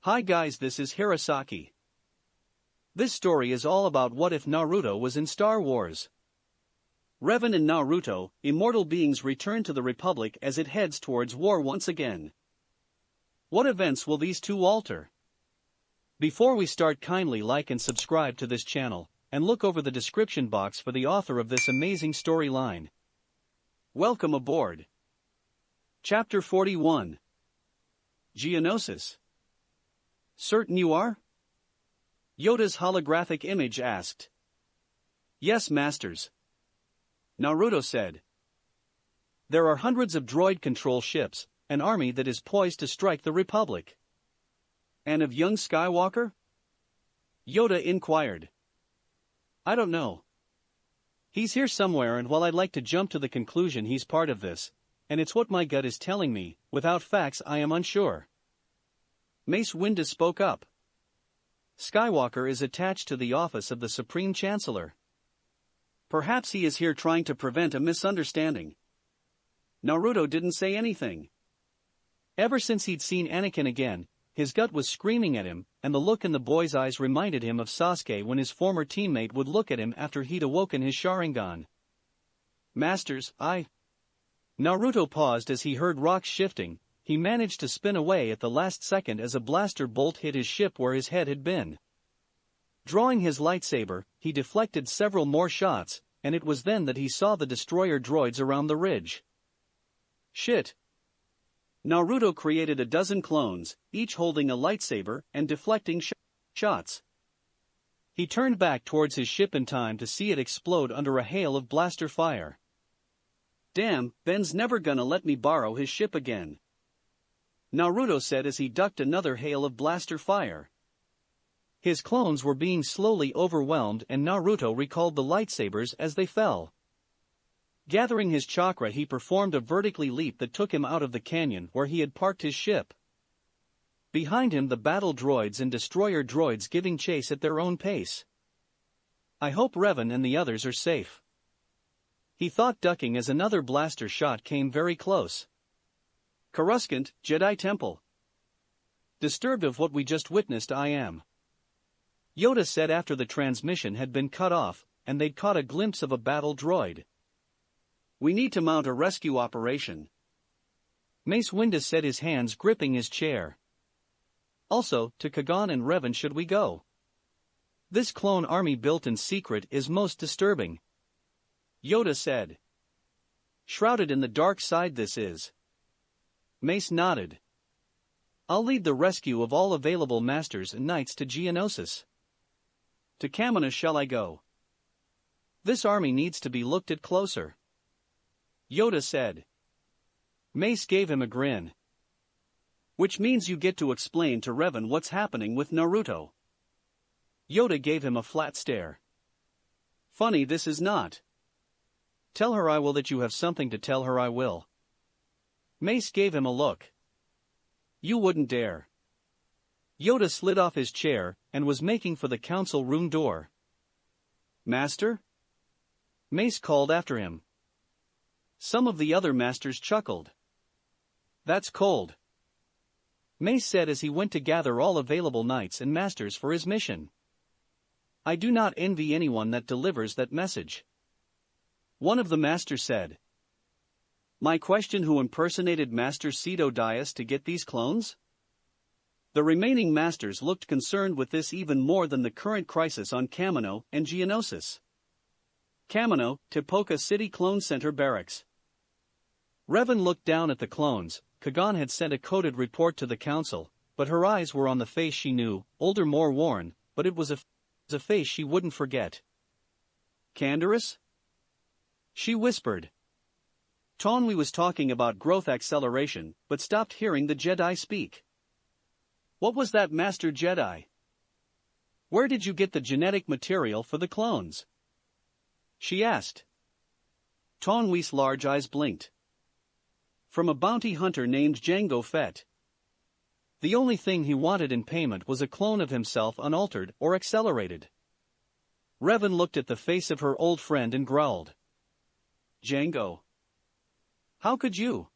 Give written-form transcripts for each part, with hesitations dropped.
Hi guys, this is Hirosaki. This story is all about what if Naruto was in Star Wars. Revan and Naruto, immortal beings, return to the Republic as it heads towards war once again. What events will these two alter? Before we start, kindly like and subscribe to this channel, and look over the description box for the author of this amazing storyline. Welcome aboard. Chapter 41. Geonosis. Certain you are? Yoda's holographic image asked. Yes, masters. Naruto said. There are hundreds of droid control ships, an army that is poised to strike the Republic. And of young Skywalker? Yoda inquired. I don't know. He's here somewhere, and while I'd like to jump to the conclusion he's part of this, and it's what my gut is telling me, without facts I am unsure. Mace Windu spoke up. Skywalker is attached to the office of the Supreme Chancellor. Perhaps he is here trying to prevent a misunderstanding. Naruto didn't say anything. Ever since he'd seen Anakin again, his gut was screaming at him, and the look in the boy's eyes reminded him of Sasuke when his former teammate would look at him after he'd awoken his Sharingan. Masters, Naruto paused as he heard rocks shifting. He managed to spin away at the last second as a blaster bolt hit his ship where his head had been. Drawing his lightsaber, he deflected several more shots, and it was then that he saw the destroyer droids around the ridge. Shit. Naruto created a dozen clones, each holding a lightsaber and deflecting shots. He turned back towards his ship in time to see it explode under a hail of blaster fire. Damn, Ben's never gonna let me borrow his ship again, Naruto said as he ducked another hail of blaster fire. His clones were being slowly overwhelmed, and Naruto recalled the lightsabers as they fell. Gathering his chakra, he performed a vertically leap that took him out of the canyon where he had parked his ship. Behind him, the battle droids and destroyer droids giving chase at their own pace. I hope Revan and the others are safe, he thought, ducking as another blaster shot came very close. Coruscant, Jedi Temple. Disturbed of what we just witnessed I am, Yoda said after the transmission had been cut off, and they'd caught a glimpse of a battle droid. We need to mount a rescue operation, Mace Windu said, his hands gripping his chair. Also, to Kagan and Revan should we go? This clone army built in secret is most disturbing, Yoda said. Shrouded in the dark side this is. Mace nodded. I'll lead the rescue of all available masters and knights to Geonosis. To Kamina shall I go? This army needs to be looked at closer, Yoda said. Mace gave him a grin. Which means you get to explain to Revan what's happening with Naruto. Yoda gave him a flat stare. Funny this is not. Tell her I will that you have something to tell her I will. Mace gave him a look. You wouldn't dare. Yoda slid off his chair and was making for the council room door. Master? Mace called after him. Some of the other masters chuckled. That's cold, Mace said as he went to gather all available knights and masters for his mission. I do not envy anyone that delivers that message, one of the masters said. My question, who impersonated Master Cedo Dias to get these clones? The remaining masters looked concerned with this even more than the current crisis on Kamino and Geonosis. Kamino, Tipoca City Clone Center Barracks. Revan looked down at the clones. Kagan had sent a coded report to the council, but her eyes were on the face she knew, older, more worn, but it was a face she wouldn't forget. Canderous? She whispered. Tonwi was talking about growth acceleration, but stopped hearing the Jedi speak. What was that, Master Jedi? Where did you get the genetic material for the clones? She asked. Tonwi's large eyes blinked. From a bounty hunter named Jango Fett. The only thing he wanted in payment was a clone of himself, unaltered or accelerated. Revan looked at the face of her old friend and growled. Jango. How could you?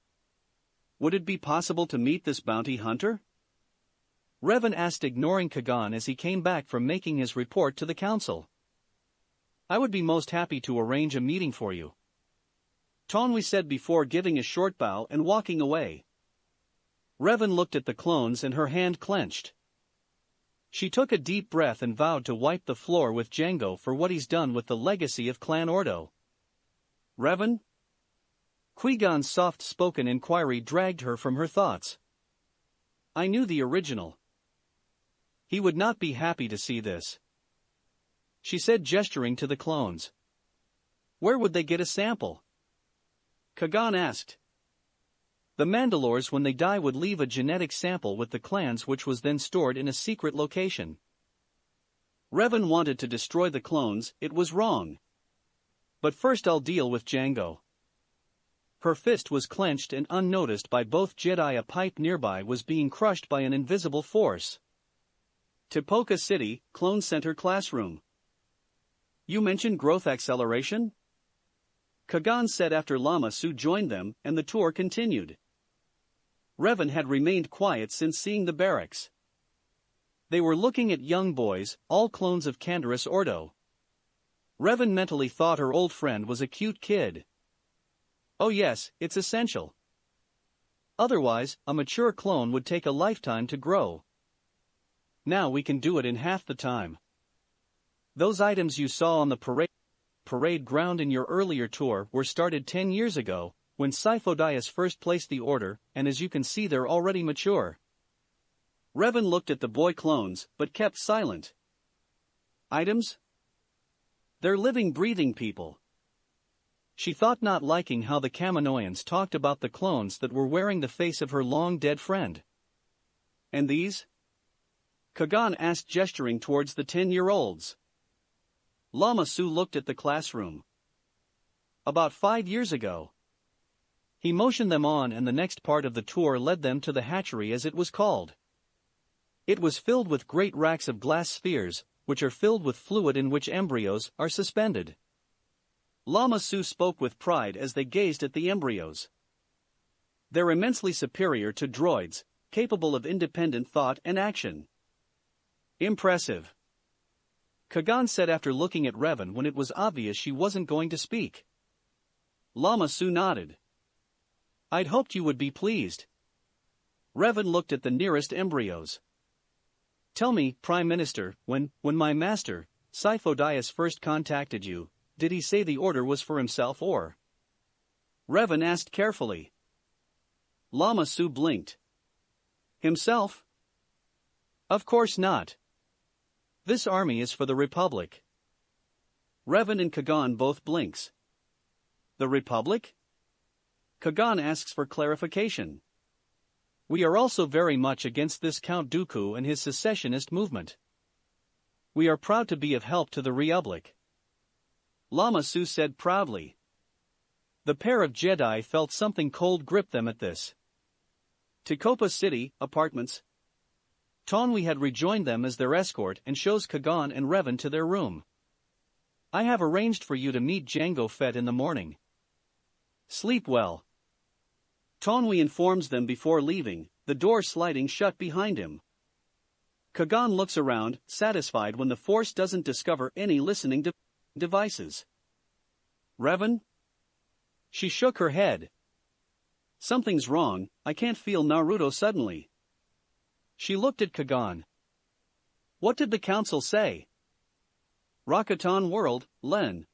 Would it be possible to meet this bounty hunter? Revan asked, ignoring Kagan as he came back from making his report to the council. I would be most happy to arrange a meeting for you, Tonwi said before giving a short bow and walking away. Revan looked at the clones and her hand clenched. She took a deep breath and vowed to wipe the floor with Django for what he's done with the legacy of Clan Ordo. Revan? Qui-Gon's soft-spoken inquiry dragged her from her thoughts. I knew the original. He would not be happy to see this, she said, gesturing to the clones. Where would they get a sample? Kagan asked. The Mandalores, when they die, would leave a genetic sample with the clans, which was then stored in a secret location. Revan wanted to destroy the clones. It was wrong. But first I'll deal with Django. Her fist was clenched and unnoticed by both Jedi. A pipe nearby was being crushed by an invisible force. Tipoca City, Clone Center classroom. You mentioned growth acceleration? Kagan said after Lama Su joined them, and the tour continued. Revan had remained quiet since seeing the barracks. They were looking at young boys, all clones of Canderous Ordo. Revan mentally thought her old friend was a cute kid. Oh yes, it's essential. Otherwise, a mature clone would take a lifetime to grow. Now we can do it in half the time. Those items you saw on the parade ground in your earlier tour were started 10 years ago, when Sifo-Dyas first placed the order, and as you can see they're already mature. Revan looked at the boy clones, but kept silent. Items? They're living, breathing people. She thought, not liking how the Kaminoans talked about the clones that were wearing the face of her long-dead friend. And these? Kagan asked, gesturing towards the 10-year-olds. Lama Su looked at the classroom. About 5 years ago. He motioned them on, and the next part of the tour led them to the hatchery, as it was called. It was filled with great racks of glass spheres, which are filled with fluid in which embryos are suspended. Lama Su spoke with pride as they gazed at the embryos. They're immensely superior to droids, capable of independent thought and action. Impressive, Kagan said after looking at Revan when it was obvious she wasn't going to speak. Lama Su nodded. I'd hoped you would be pleased. Revan looked at the nearest embryos. Tell me, Prime Minister, when my master, Sifo-Dyas, first contacted you, did he say the order was for himself or? Revan asked carefully. Lama Su blinked. Himself? Of course not. This army is for the Republic. Revan and Kagan both blinks. The Republic? Kagan asks for clarification. We are also very much against this Count Dooku and his secessionist movement. We are proud to be of help to the Republic. Lama Su said proudly. The pair of Jedi felt something cold grip them at this. Tipoca City, apartments. Tonwi had rejoined them as their escort and shows Kagan and Revan to their room. I have arranged for you to meet Django Fett in the morning. Sleep well. Tonwi informs them before leaving, the door sliding shut behind him. Kagan looks around, satisfied when the Force doesn't discover any listening devices. Revan? She shook her head. Something's wrong, I can't feel Naruto suddenly. She looked at Kagan. What did the council say? Rakatan World, Len.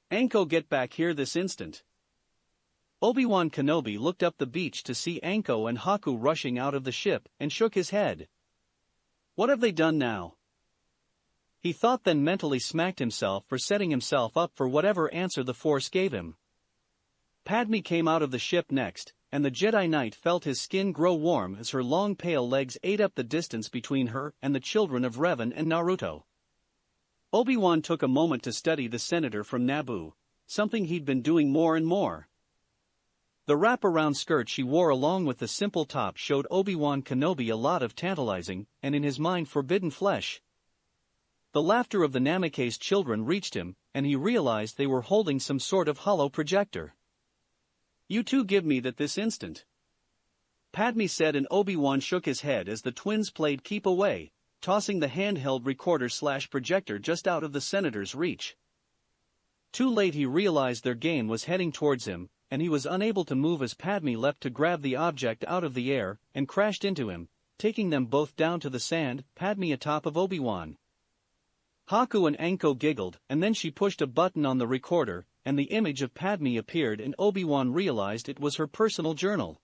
Anko, get back here this instant. Obi-Wan Kenobi looked up the beach to see Anko and Haku rushing out of the ship and shook his head. What have they done now? He thought, then mentally smacked himself for setting himself up for whatever answer the Force gave him. Padme came out of the ship next, and the Jedi Knight felt his skin grow warm as her long pale legs ate up the distance between her and the children of Revan and Naruto. Obi-Wan took a moment to study the senator from Naboo, something he'd been doing more and more. The wrap-around skirt she wore along with the simple top showed Obi-Wan Kenobi a lot of tantalizing, and in his mind, forbidden flesh. The laughter of the Namikaze children reached him, and he realized they were holding some sort of hollow projector. You two give me that this instant. Padme said, and Obi-Wan shook his head as the twins played keep away, tossing the handheld recorder/projector just out of the senator's reach. Too late, he realized their game was heading towards him, and he was unable to move as Padme leapt to grab the object out of the air and crashed into him, taking them both down to the sand, Padme atop of Obi-Wan. Haku and Anko giggled, and then she pushed a button on the recorder, and the image of Padme appeared, and Obi-Wan realized it was her personal journal.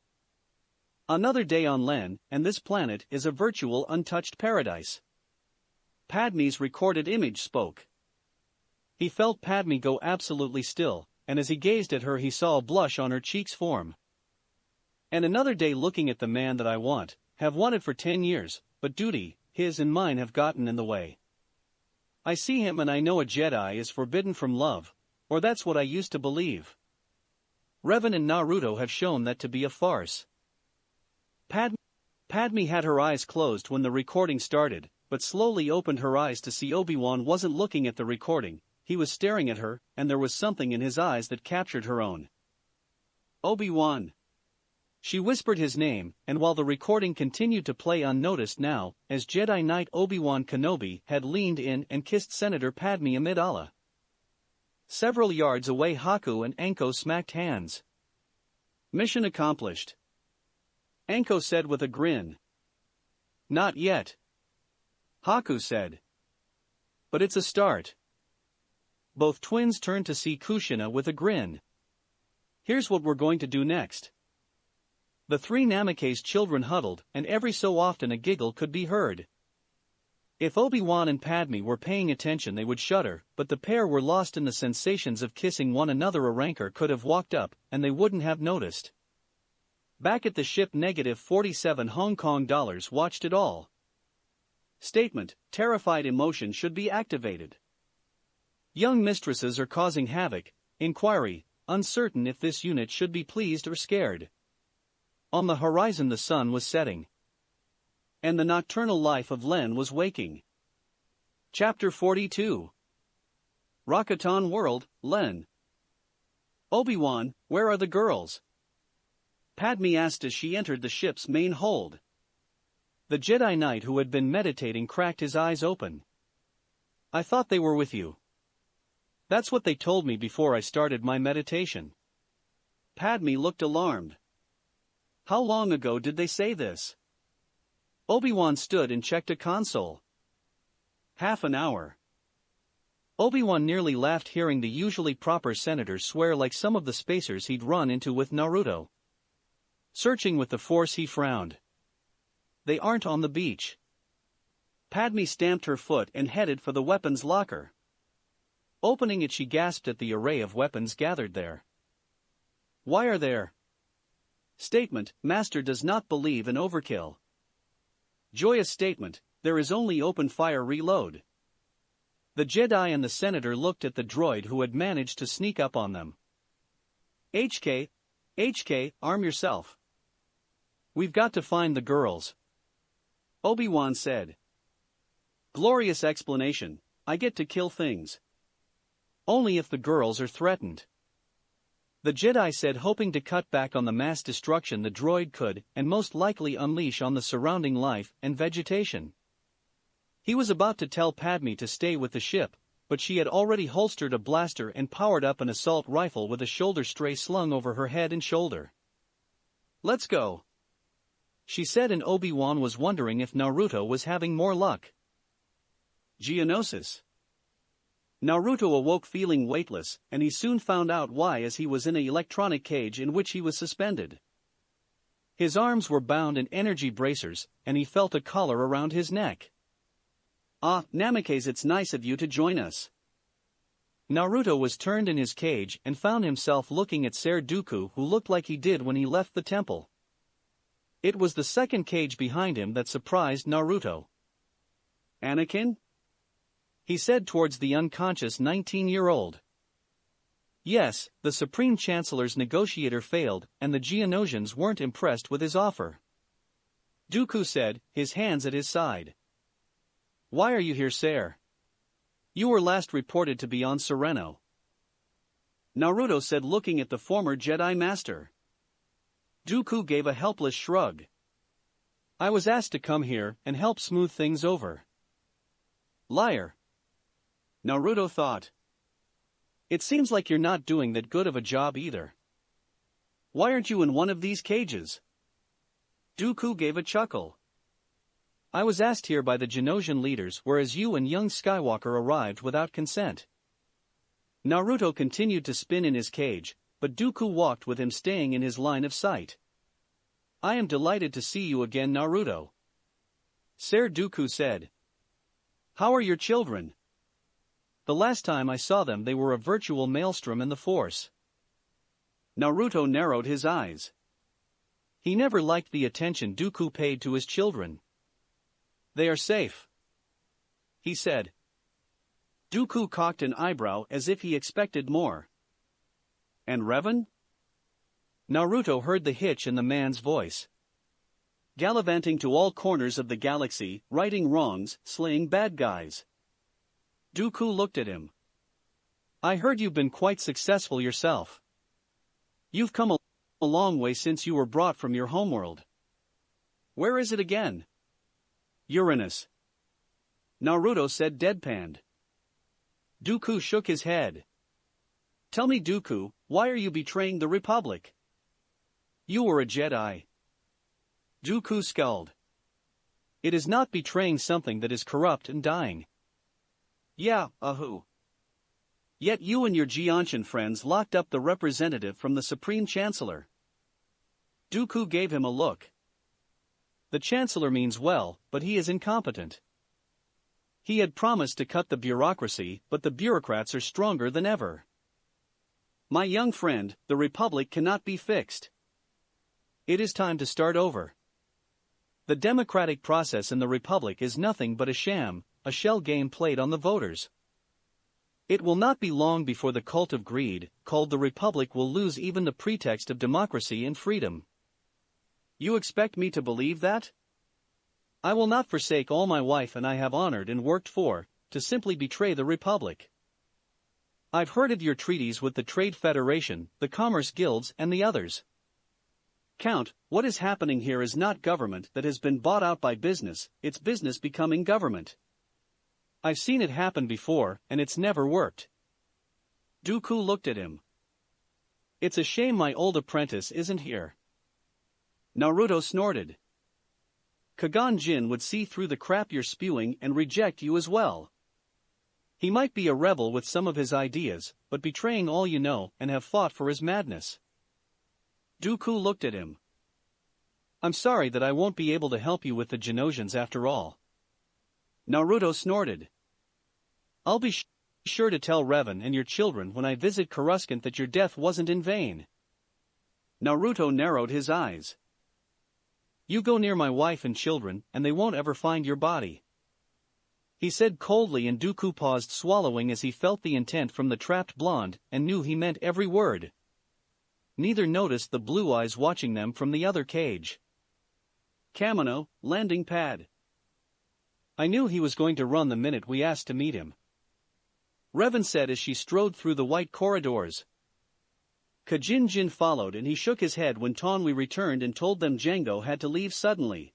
Another day on Len, and this planet is a virtual untouched paradise. Padme's recorded image spoke. He felt Padme go absolutely still, and as he gazed at her he saw a blush on her cheeks form. And another day looking at the man that I have wanted for 10 years, but duty, his and mine, have gotten in the way. I see him and I know a Jedi is forbidden from love, or that's what I used to believe. Revan and Naruto have shown that to be a farce. Padme had her eyes closed when the recording started, but slowly opened her eyes to see Obi-Wan wasn't looking at the recording, he was staring at her, and there was something in his eyes that captured her own. Obi-Wan. She whispered his name, and while the recording continued to play unnoticed now, as Jedi Knight Obi-Wan Kenobi had leaned in and kissed Senator Padme Amidala. Several yards away, Haku and Anko smacked hands. Mission accomplished. Anko said with a grin. Not yet. Haku said. But it's a start. Both twins turned to see Kushina with a grin. Here's what we're going to do next. The three Namikaze children huddled, and every so often a giggle could be heard. If Obi-Wan and Padme were paying attention they would shudder, but the pair were lost in the sensations of kissing one another. A rancor could have walked up, and they wouldn't have noticed. Back at the ship, -47 Hong Kong dollars watched it all. Statement: terrified emotion should be activated. Young mistresses are causing havoc. Inquiry: uncertain if this unit should be pleased or scared. On the horizon the sun was setting, and the nocturnal life of Len was waking. Chapter 42. Rockaton World, Len. Obi-Wan, where are the girls? Padme asked as she entered the ship's main hold. The Jedi Knight who had been meditating cracked his eyes open. I thought they were with you. That's what they told me before I started my meditation. Padme looked alarmed. How long ago did they say this? Obi-Wan stood and checked a console. Half an hour. Obi-Wan nearly laughed hearing the usually proper senators swear like some of the spacers he'd run into with Naruto. Searching with the Force, he frowned. They aren't on the beach. Padme stamped her foot and headed for the weapons locker. Opening it, she gasped at the array of weapons gathered there. Why are there? Statement: Master does not believe in overkill. Joyous statement: there is only open fire reload. The Jedi and the Senator looked at the droid who had managed to sneak up on them. HK, arm yourself. We've got to find the girls. Obi-Wan said. Glorious explanation. I get to kill things. Only if the girls are threatened. The Jedi said, hoping to cut back on the mass destruction the droid could and most likely unleash on the surrounding life and vegetation. He was about to tell Padme to stay with the ship, but she had already holstered a blaster and powered up an assault rifle with a shoulder stray slung over her head and shoulder. Let's go, she said, and Obi-Wan was wondering if Naruto was having more luck. Geonosis. Naruto awoke feeling weightless, and he soon found out why as he was in an electronic cage in which he was suspended. His arms were bound in energy bracers, and he felt a collar around his neck. Ah, Namikaze, it's nice of you to join us. Naruto was turned in his cage and found himself looking at Ser Dooku, who looked like he did when he left the temple. It was the second cage behind him that surprised Naruto. Anakin? He said towards the unconscious 19-year-old. Yes, the Supreme Chancellor's negotiator failed, and the Geonosians weren't impressed with his offer. Dooku said, his hands at his side. Why are you here, Ser? You were last reported to be on Sereno. Naruto said, looking at the former Jedi Master. Dooku gave a helpless shrug. I was asked to come here and help smooth things over. Liar. Naruto thought. It seems like you're not doing that good of a job either. Why aren't you in one of these cages? Dooku gave a chuckle. I was asked here by the Genosian leaders, whereas you and young Skywalker arrived without consent. Naruto continued to spin in his cage, but Dooku walked with him, staying in his line of sight. I am delighted to see you again, Naruto. Sir Dooku said. How are your children? The last time I saw them they were a virtual maelstrom in the Force. Naruto narrowed his eyes. He never liked the attention Dooku paid to his children. They are safe, he said. Dooku cocked an eyebrow as if he expected more. And Revan? Naruto heard the hitch in the man's voice. Gallivanting to all corners of the galaxy, righting wrongs, slaying bad guys. Dooku looked at him. I heard you've been quite successful yourself. You've come a long way since you were brought from your homeworld. Where is it again? Uranus. Naruto said, deadpanned. Dooku shook his head. Tell me, Dooku, why are you betraying the Republic? You were a Jedi. Dooku scowled. It is not betraying something that is corrupt and dying. Yeah, who? Yet you and your Geontian friends locked up the representative from the Supreme Chancellor. Dooku gave him a look. The Chancellor means well, but he is incompetent. He had promised to cut the bureaucracy, but the bureaucrats are stronger than ever. My young friend, the Republic cannot be fixed. It is time to start over. The democratic process in the Republic is nothing but a sham, a shell game played on the voters. It will not be long before the cult of greed, called the Republic, will lose even the pretext of democracy and freedom. You expect me to believe that? I will not forsake all my wife and I have honored and worked for, to simply betray the Republic. I've heard of your treaties with the Trade Federation, the Commerce Guilds and the others. Count, what is happening here is not government that has been bought out by business, it's business becoming government. I've seen it happen before, and it's never worked. Dooku looked at him. It's a shame my old apprentice isn't here. Naruto snorted. Kagan Jin would see through the crap you're spewing and reject you as well. He might be a rebel with some of his ideas, but betraying all you know and have fought for his madness. Dooku looked at him. I'm sorry that I won't be able to help you with the Genosians after all. Naruto snorted. I'll be sure to tell Revan and your children when I visit Coruscant that your death wasn't in vain. Naruto narrowed his eyes. You go near my wife and children, and they won't ever find your body. He said coldly, and Dooku paused, swallowing as he felt the intent from the trapped blonde, and knew he meant every word. Neither noticed the blue eyes watching them from the other cage. Kamino, landing pad. I knew he was going to run the minute we asked to meet him. Revan said as she strode through the white corridors. Kajin Jin followed, and he shook his head when Tonwi returned and told them Jango had to leave suddenly.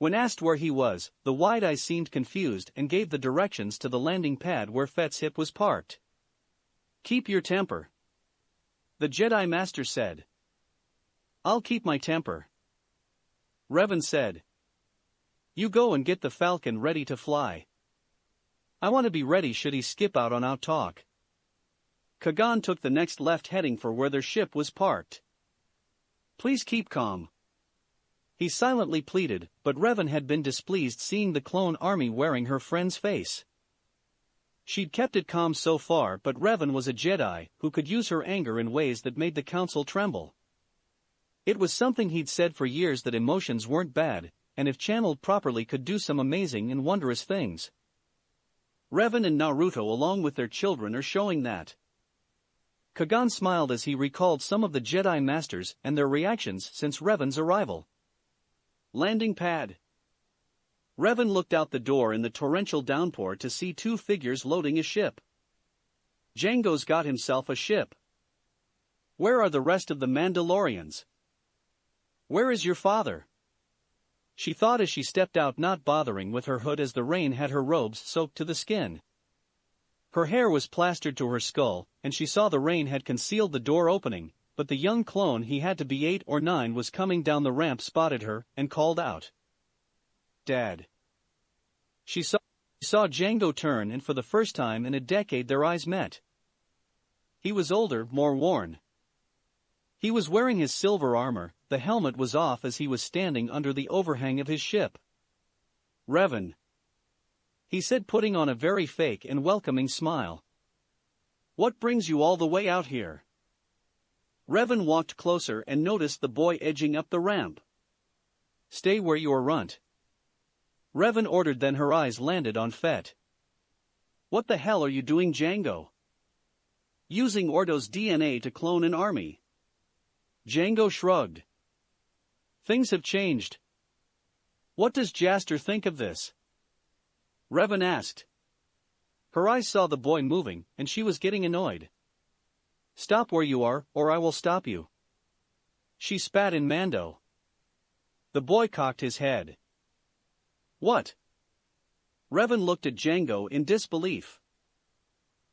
When asked where he was, the wide eyes seemed confused and gave the directions to the landing pad where Fett's hip was parked. Keep your temper, the Jedi Master said. I'll keep my temper, Revan said. You go and get the Falcon ready to fly. I want to be ready should he skip out on our talk. Kagan took the next left, heading for where their ship was parked. Please keep calm, he silently pleaded, but Revan had been displeased seeing the clone army wearing her friend's face. She'd kept it calm so far, but Revan was a Jedi who could use her anger in ways that made the council tremble. It was something he'd said for years, that emotions weren't bad, and if channeled properly could do some amazing and wondrous things. Revan and Naruto along with their children are showing that. Kagan smiled as he recalled some of the Jedi Masters and their reactions since Revan's arrival. Landing pad. Revan looked out the door in the torrential downpour to see two figures loading a ship. Jango's got himself a ship. Where are the rest of the Mandalorians? Where is your father? She thought as she stepped out, not bothering with her hood as the rain had her robes soaked to the skin. Her hair was plastered to her skull, and she saw the rain had concealed the door opening, but the young clone, he had to be 8 or 9, was coming down the ramp, spotted her, and called out, "Dad." She saw Django turn, and for the first time in a decade their eyes met. He was older, more worn. He was wearing his silver armor, the helmet was off as he was standing under the overhang of his ship. "Revan," he said, putting on a very fake and welcoming smile. "What brings you all the way out here?" Revan walked closer and noticed the boy edging up the ramp. "Stay where you are, runt," Revan ordered, then her eyes landed on Fett. "What the hell are you doing, Django?" "Using Ordo's DNA to clone an army." Django shrugged. "Things have changed. What does Jaster think of this?" Revan asked. Her eyes saw the boy moving, and she was getting annoyed. "Stop where you are, or I will stop you," she spat in Mando. The boy cocked his head. "What?" Revan looked at Django in disbelief.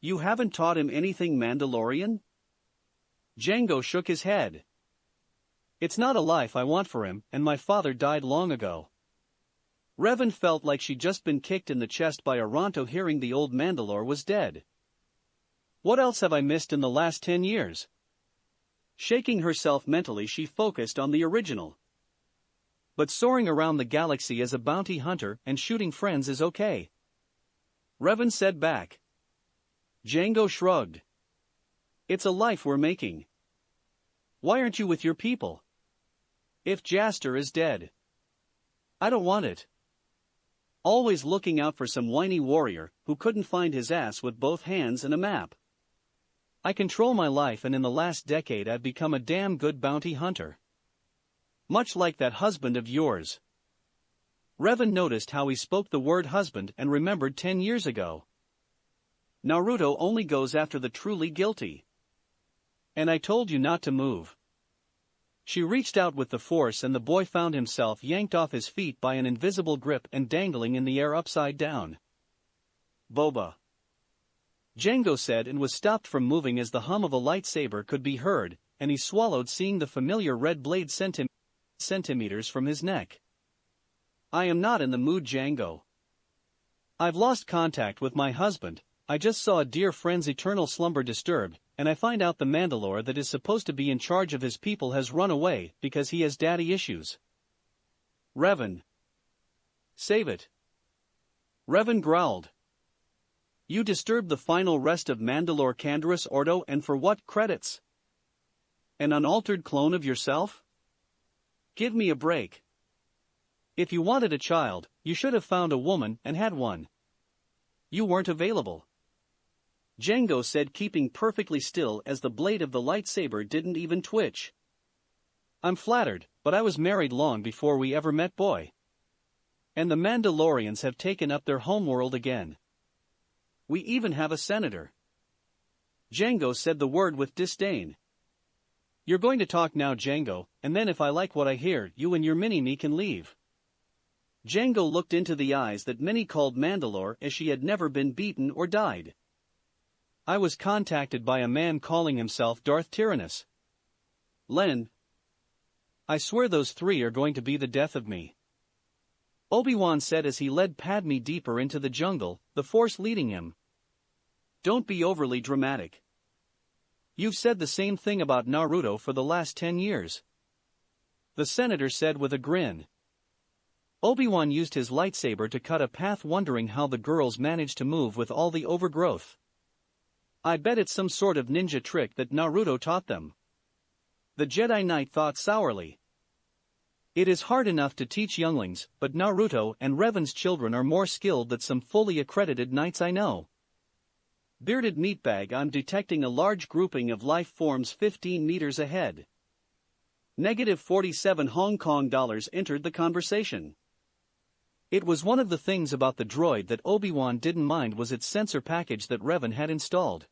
"You haven't taught him anything Mandalorian?" Django shook his head. "It's not a life I want for him, and my father died long ago." Revan felt like she'd just been kicked in the chest by a Ronto hearing the old Mandalore was dead. "What else have I missed in the last 10 years? Shaking herself mentally, she focused on the original. "But soaring around the galaxy as a bounty hunter and shooting friends is okay," Revan said back. Django shrugged. "It's a life we're making. Why aren't you with your people? If Jaster is dead." "I don't want it." Always looking out for some whiny warrior who couldn't find his ass with both hands and a map. "I control my life, and in the last decade I've become a damn good bounty hunter. Much like that husband of yours." Revan noticed how he spoke the word husband and remembered 10 years ago. "Naruto only goes after the truly guilty. And I told you not to move." She reached out with the force, and the boy found himself yanked off his feet by an invisible grip and dangling in the air upside down. "Boba," Django said, and was stopped from moving as the hum of a lightsaber could be heard, and he swallowed, seeing the familiar red blade centimeters from his neck. "I am not in the mood, Django. I've lost contact with my husband. I just saw a dear friend's eternal slumber disturbed, and I find out the Mandalore that is supposed to be in charge of his people has run away because he has daddy issues." "Revan, save it." Revan growled. "You disturbed the final rest of Mandalore Canderous Ordo, and for what credits? An unaltered clone of yourself? Give me a break. If you wanted a child, you should have found a woman and had one. You weren't available." Django said, keeping perfectly still as the blade of the lightsaber didn't even twitch. "I'm flattered, but I was married long before we ever met, boy. And the Mandalorians have taken up their homeworld again. We even have a senator." Django said the word with disdain. "You're going to talk now, Django, and then if I like what I hear, you and your mini-me can leave." Django looked into the eyes that many called Mandalore as she had never been beaten or died. "I was contacted by a man calling himself Darth Tyrannus. Len. I swear those 3 are going to be the death of me," Obi-Wan said as he led Padme deeper into the jungle, the Force leading him. "Don't be overly dramatic. You've said the same thing about Naruto for the last 10 years. The senator said with a grin. Obi-Wan used his lightsaber to cut a path, wondering how the girls managed to move with all the overgrowth. "I bet it's some sort of ninja trick that Naruto taught them." The Jedi Knight thought sourly. "It is hard enough to teach younglings, but Naruto and Revan's children are more skilled than some fully accredited knights I know." Bearded meatbag, I'm detecting a large grouping of life forms 15 meters ahead. -47 Hong Kong dollars entered the conversation. It was one of the things about the droid that Obi-Wan didn't mind was its sensor package that Revan had installed.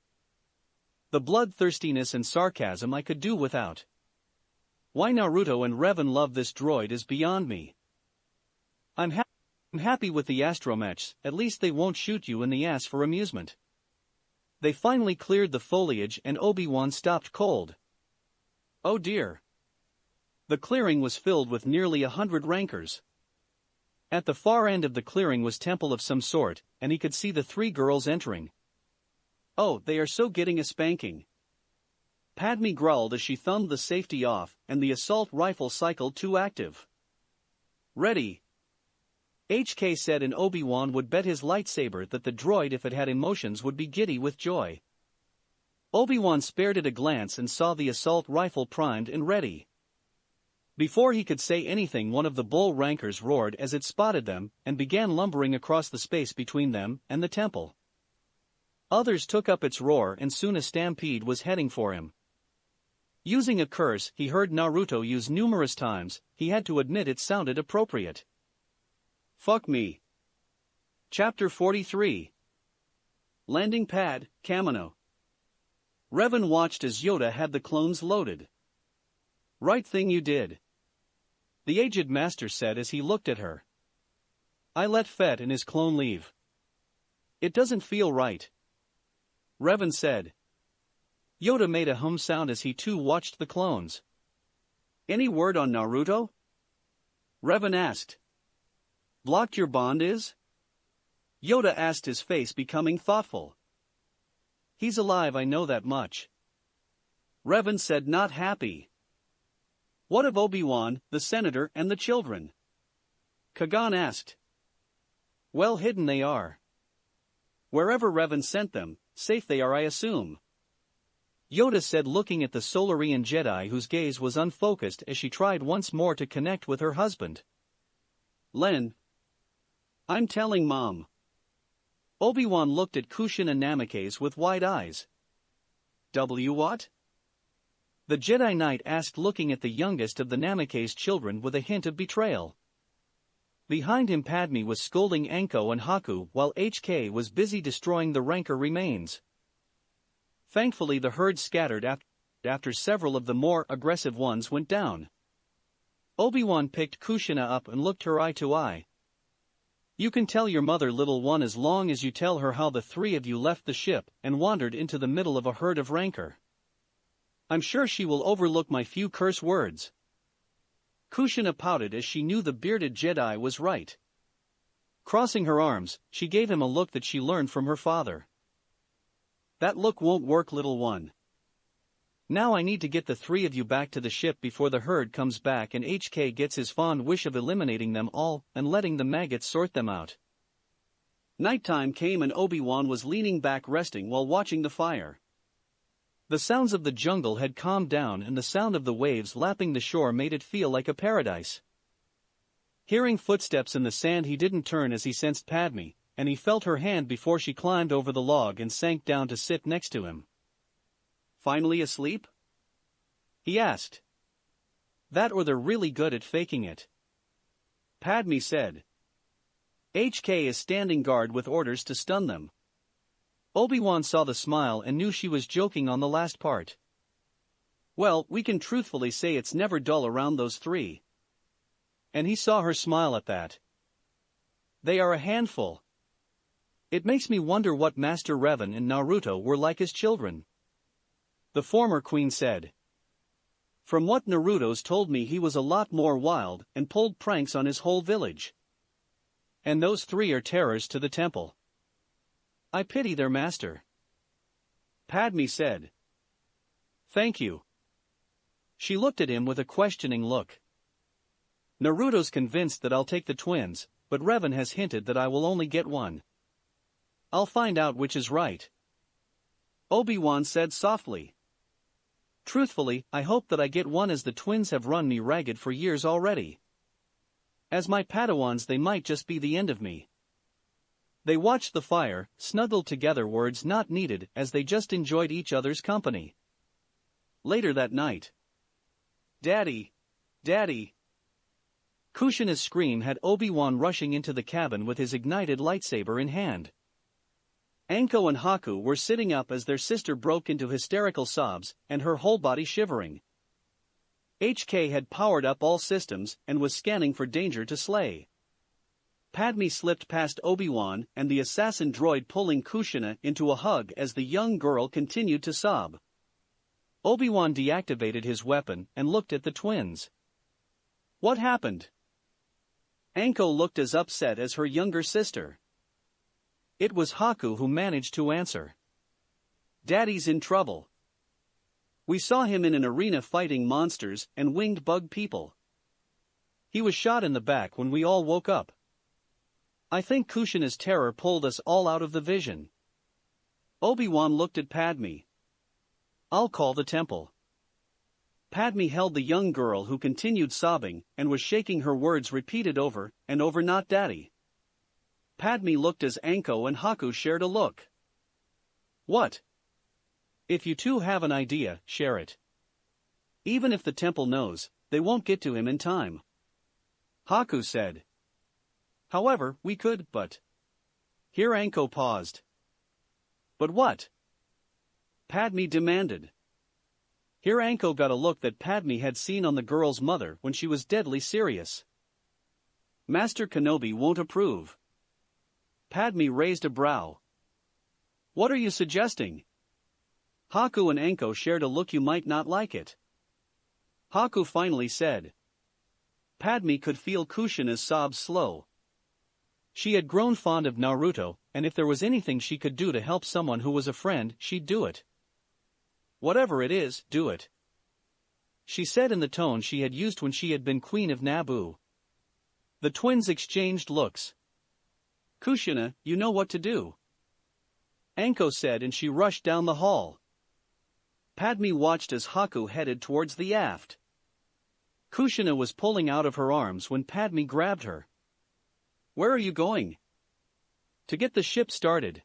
The bloodthirstiness and sarcasm I could do without. Why Naruto and Revan love this droid is beyond me. I'm happy with the astromechs, at least they won't shoot you in the ass for amusement. They finally cleared the foliage and Obi-Wan stopped cold. Oh dear. The clearing was filled with nearly 100 rankers. At the far end of the clearing was temple of some sort, and he could see the 3 girls entering. Oh, they are so getting a spanking. Padme growled as she thumbed the safety off, and the assault rifle cycled to active. Ready. HK said, and Obi-Wan would bet his lightsaber that the droid, if it had emotions, would be giddy with joy. Obi-Wan spared it a glance and saw the assault rifle primed and ready. Before he could say anything, one of the bull rankers roared as it spotted them and began lumbering across the space between them and the temple. Others took up its roar and soon a stampede was heading for him. Using a curse he heard Naruto use numerous times, he had to admit it sounded appropriate. Fuck me. Chapter 43. Landing Pad, Kamino. Revan watched as Yoda had the clones loaded. Right thing you did, the aged master said as he looked at her. I let Fett and his clone leave. It doesn't feel right, Revan said. Yoda made a hum sound as he too watched the clones. Any word on Naruto? Revan asked. Blocked your bond is? Yoda asked, his face becoming thoughtful. He's alive, I know that much, Revan said, not happy. What of Obi-Wan, the senator, and the children? Kagan asked. Well hidden they are. Wherever Revan sent them, safe they are, I assume, Yoda said, looking at the Solarian Jedi whose gaze was unfocused as she tried once more to connect with her husband. Len. I'm telling Mom. Obi-Wan looked at Kushin and Namikaze with wide eyes. What? The Jedi Knight asked, looking at the youngest of the Namikaze children with a hint of betrayal. Behind him Padme was scolding Anko and Haku while HK was busy destroying the ranker remains. Thankfully the herd scattered after several of the more aggressive ones went down. Obi-Wan picked Kushina up and looked her eye to eye. You can tell your mother, little one, as long as you tell her how the 3 of you left the ship and wandered into the middle of a herd of rancor. I'm sure she will overlook my few curse words. Kushina pouted as she knew the bearded Jedi was right. Crossing her arms, she gave him a look that she learned from her father. That look won't work, little one. Now I need to get the 3 of you back to the ship before the herd comes back and HK gets his fond wish of eliminating them all and letting the maggots sort them out. Nighttime came and Obi-Wan was leaning back resting while watching the fire. The sounds of the jungle had calmed down and the sound of the waves lapping the shore made it feel like a paradise. Hearing footsteps in the sand, he didn't turn as he sensed Padme, and he felt her hand before she climbed over the log and sank down to sit next to him. Finally asleep? He asked. That or they're really good at faking it, Padme said. HK is standing guard with orders to stun them. Obi-Wan saw the smile and knew she was joking on the last part. Well, we can truthfully say it's never dull around those 3. And he saw her smile at that. They are a handful. It makes me wonder what Master Revan and Naruto were like as children, the former queen said. From what Naruto's told me, he was a lot more wild and pulled pranks on his whole village. And those 3 are terrors to the temple. I pity their master, Padme said. Thank you. She looked at him with a questioning look. Naruto's convinced that I'll take the twins, but Revan has hinted that I will only get 1. I'll find out which is right, Obi-Wan said softly. Truthfully, I hope that I get 1, as the twins have run me ragged for years already. As my Padawans, they might just be the end of me. They watched the fire, snuggled together, words not needed, as they just enjoyed each other's company. Later that night. Daddy! Daddy! Kushina's scream had Obi-Wan rushing into the cabin with his ignited lightsaber in hand. Anko and Haku were sitting up as their sister broke into hysterical sobs, and her whole body shivering. HK had powered up all systems and was scanning for danger to slay. Padme slipped past Obi-Wan and the assassin droid, pulling Kushina into a hug as the young girl continued to sob. Obi-Wan deactivated his weapon and looked at the twins. What happened? Anko looked as upset as her younger sister. It was Haku who managed to answer. Daddy's in trouble. We saw him in an arena fighting monsters and winged bug people. He was shot in the back when we all woke up. I think Kushina's terror pulled us all out of the vision. Obi-Wan looked at Padme. I'll call the temple. Padme held the young girl, who continued sobbing and was shaking her words repeated over and over, not daddy. Padme looked as Anko and Haku shared a look. What? If you two have an idea, share it. Even if the temple knows, they won't get to him in time. Haku said. However, we could, but... Here Anko paused. But what? Padme demanded. Here Anko got a look that Padme had seen on the girl's mother when she was deadly serious. Master Kenobi won't approve. Padme raised a brow. What are you suggesting? Haku and Anko shared a look. You might not like it. Haku finally said. Padme could feel Kushina's sobs slow. She had grown fond of Naruto, and if there was anything she could do to help someone who was a friend, she'd do it. Whatever it is, do it. She said in the tone she had used when she had been Queen of Naboo. The twins exchanged looks. Kushina, you know what to do. Anko said, and she rushed down the hall. Padme watched as Haku headed towards the aft. Kushina was pulling out of her arms when Padme grabbed her. Where are you going? To get the ship started.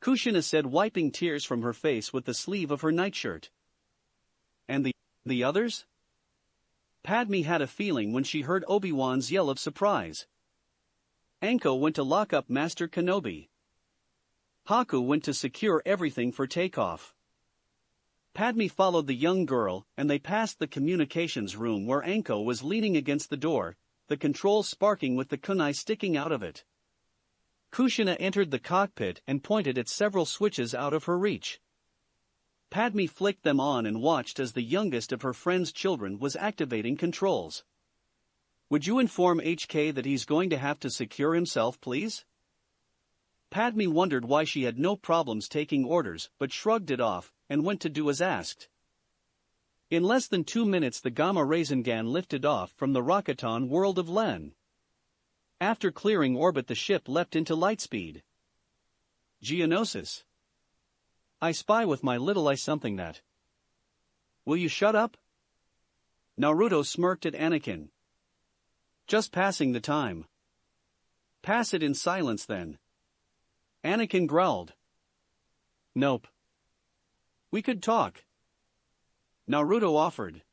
Kushina said, wiping tears from her face with the sleeve of her nightshirt. And the others? Padme had a feeling when she heard Obi-Wan's yell of surprise. Anko went to lock up Master Kenobi. Haku went to secure everything for takeoff. Padme followed the young girl, and they passed the communications room where Anko was leaning against the door, the controls sparking with the kunai sticking out of it. Kushina entered the cockpit and pointed at several switches out of her reach. Padme flicked them on and watched as the youngest of her friend's children was activating controls. Would you inform HK that he's going to have to secure himself, please? Padme wondered why she had no problems taking orders, but shrugged it off and went to do as asked. In less than 2 minutes the Gamma Rasengan lifted off from the Rockaton world of Len. After clearing orbit the ship leapt into lightspeed. Geonosis. I spy with my little eye something that... Will you shut up? Naruto smirked at Anakin. Just passing the time. Pass it in silence then. Anakin growled. Nope. We could talk. Naruto offered.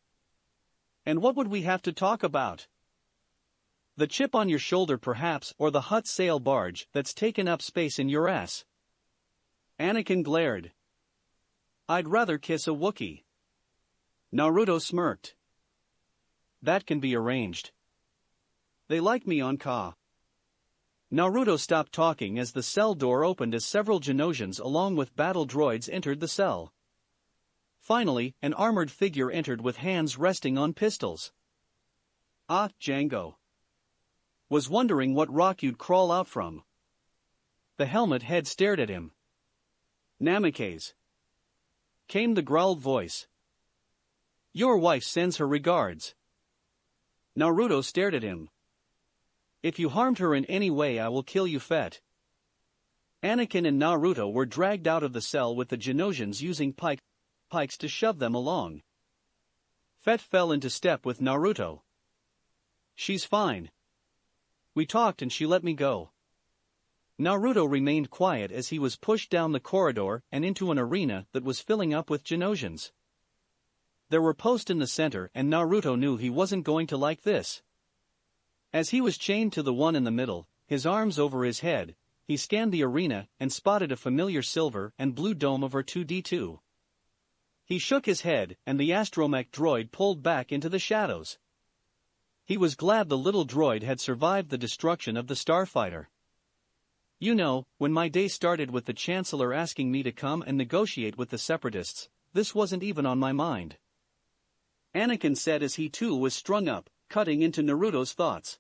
And what would we have to talk about? The chip on your shoulder perhaps, or the Hutt sail barge that's taken up space in your ass. Anakin glared. I'd rather kiss a Wookiee. Naruto smirked. That can be arranged. They like me on Ka. Naruto stopped talking as the cell door opened as several Genosians along with battle droids entered the cell. Finally, an armored figure entered with hands resting on pistols. Ah, Django. Was wondering what rock you'd crawl out from. The helmet head stared at him. Namikaze. Came the growled voice. Your wife sends her regards. Naruto stared at him. If you harmed her in any way I will kill you, Fett. Anakin and Naruto were dragged out of the cell with the Genosians using pikes to shove them along. Fett fell into step with Naruto. She's fine. We talked and she let me go. Naruto remained quiet as he was pushed down the corridor and into an arena that was filling up with Genosians. There were posts in the center and Naruto knew he wasn't going to like this. As he was chained to the one in the middle, his arms over his head, he scanned the arena and spotted a familiar silver and blue dome of R2-D2. He shook his head, and the astromech droid pulled back into the shadows. He was glad the little droid had survived the destruction of the starfighter. You know, when my day started with the Chancellor asking me to come and negotiate with the Separatists, this wasn't even on my mind. Anakin said as he too was strung up, cutting into Naruto's thoughts.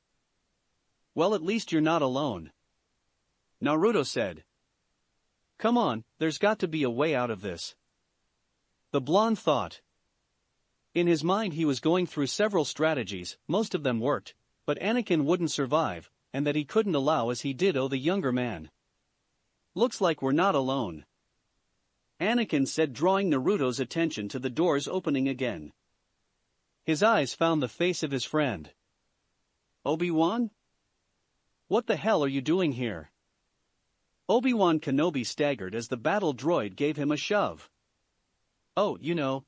Well, at least you're not alone. Naruto said. Come on, there's got to be a way out of this. The blonde thought. In his mind he was going through several strategies, most of them worked, but Anakin wouldn't survive, and that he couldn't allow as he did the younger man. Looks like we're not alone. Anakin said, drawing Naruto's attention to the doors opening again. His eyes found the face of his friend. Obi-Wan? What the hell are you doing here? Obi-Wan Kenobi staggered as the battle droid gave him a shove. Oh,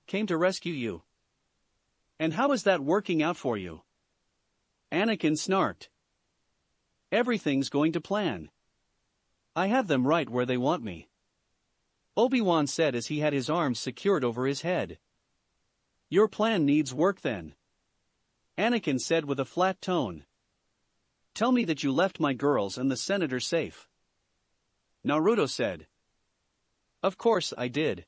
came to rescue you. And how is that working out for you? Anakin snarked. Everything's going to plan. I have them right where they want me. Obi-Wan said as he had his arms secured over his head. Your plan needs work then. Anakin said with a flat tone. Tell me that you left my girls and the senator safe. Naruto said. Of course I did.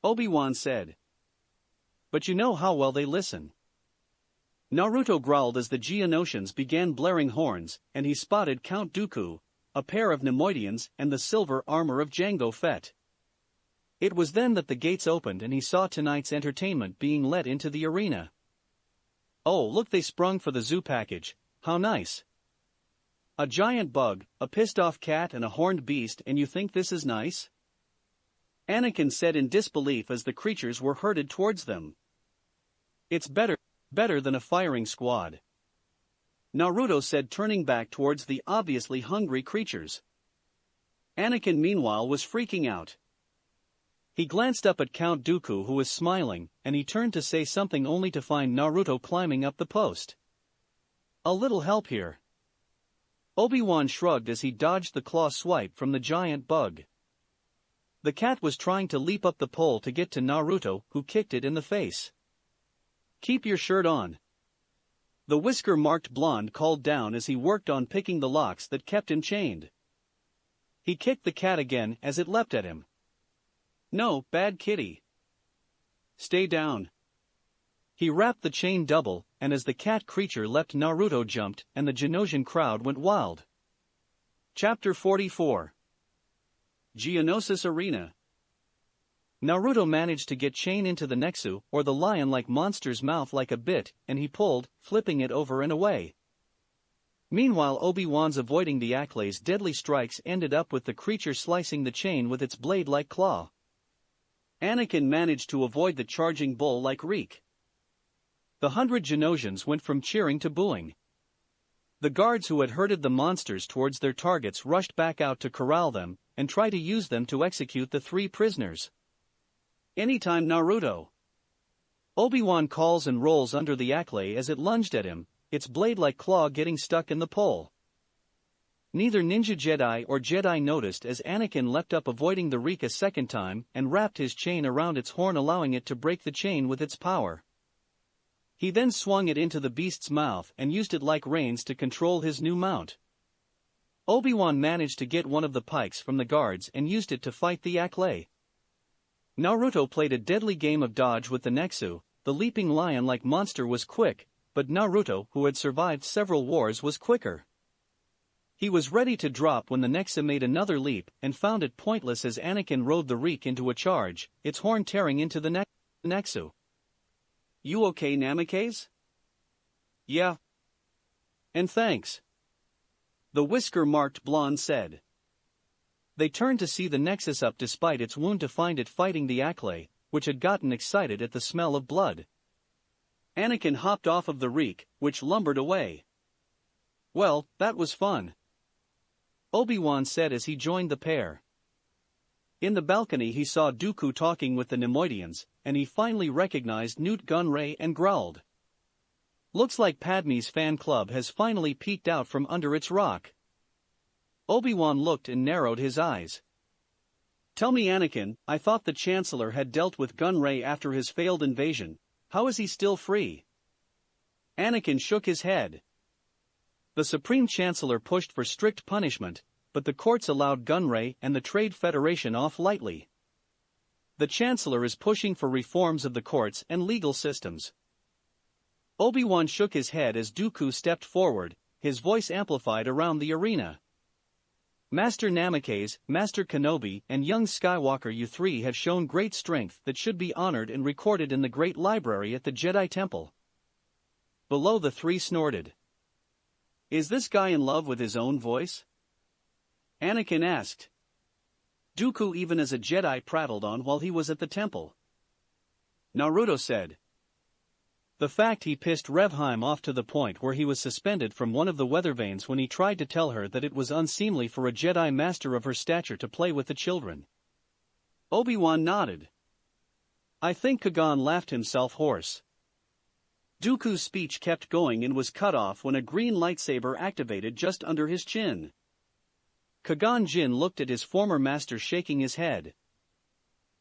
Obi-Wan said. But you know how well they listen. Naruto growled as the Geonosians began blaring horns, and he spotted Count Dooku, a pair of Neimoidians, and the silver armor of Jango Fett. It was then that the gates opened and he saw tonight's entertainment being let into the arena. Oh, look, they sprung for the zoo package, how nice. A giant bug, a pissed-off cat and a horned beast, and you think this is nice? Anakin said in disbelief as the creatures were herded towards them. It's better than a firing squad. Naruto said, turning back towards the obviously hungry creatures. Anakin meanwhile was freaking out. He glanced up at Count Dooku, who was smiling, and he turned to say something only to find Naruto climbing up the post. A little help here. Obi-Wan shrugged as he dodged the claw swipe from the giant bug. The cat was trying to leap up the pole to get to Naruto, who kicked it in the face. Keep your shirt on. The whisker-marked blonde called down as he worked on picking the locks that kept him chained. He kicked the cat again as it leapt at him. No, bad kitty. Stay down. He wrapped the chain double, and as the cat creature leapt, Naruto jumped, and the Geonosian crowd went wild. Chapter 44. Geonosis Arena. Naruto managed to get chain into the Nexu, or the lion-like monster's mouth, like a bit, and he pulled, flipping it over and away. Meanwhile, Obi-Wan's avoiding the Ackley's deadly strikes ended up with the creature slicing the chain with its blade-like claw. Anakin managed to avoid the charging bull like Reek. The 100 Geonosians went from cheering to booing. The guards who had herded the monsters towards their targets rushed back out to corral them, and try to use them to execute the 3 prisoners. Anytime Naruto. Obi-Wan calls and rolls under the Ackley as it lunged at him, its blade-like claw getting stuck in the pole. Neither Ninja Jedi or Jedi noticed as Anakin leapt up, avoiding the Reek a second time, and wrapped his chain around its horn, allowing it to break the chain with its power. He then swung it into the beast's mouth and used it like reins to control his new mount. Obi-Wan managed to get one of the pikes from the guards and used it to fight the Ackley. Naruto played a deadly game of dodge with the Nexu. The leaping lion-like monster was quick, but Naruto, who had survived several wars, was quicker. He was ready to drop when the Nexu made another leap and found it pointless as Anakin rode the Reek into a charge, its horn tearing into the Nexu. You okay, Namikaze? Yeah. And thanks. The whisker-marked blonde said. They turned to see the Nexus up despite its wound to find it fighting the Ackley, which had gotten excited at the smell of blood. Anakin hopped off of the Reek, which lumbered away. Well, that was fun. Obi-Wan said as he joined the pair. In the balcony he saw Dooku talking with the Neimoidians, and he finally recognized Newt Gunray and growled. Looks like Padme's fan club has finally peeked out from under its rock. Obi-Wan looked and narrowed his eyes. Tell me, Anakin, I thought the Chancellor had dealt with Gunray after his failed invasion. How is he still free? Anakin shook his head. The Supreme Chancellor pushed for strict punishment, but the courts allowed Gunray and the Trade Federation off lightly. The Chancellor is pushing for reforms of the courts and legal systems. Obi-Wan shook his head as Dooku stepped forward, his voice amplified around the arena. Master Namikaze, Master Kenobi, and young Skywalker, you three have shown great strength that should be honored and recorded in the great library at the Jedi Temple. Below, the three snorted. Is this guy in love with his own voice? Anakin asked. Dooku, even as a Jedi, prattled on while he was at the temple. Naruto said. The fact he pissed Revheim off to the point where he was suspended from one of the weather vanes when he tried to tell her that it was unseemly for a Jedi master of her stature to play with the children. Obi-Wan nodded. I think Kagan laughed himself hoarse. Dooku's speech kept going and was cut off when a green lightsaber activated just under his chin. Kagan Jinn looked at his former master, shaking his head.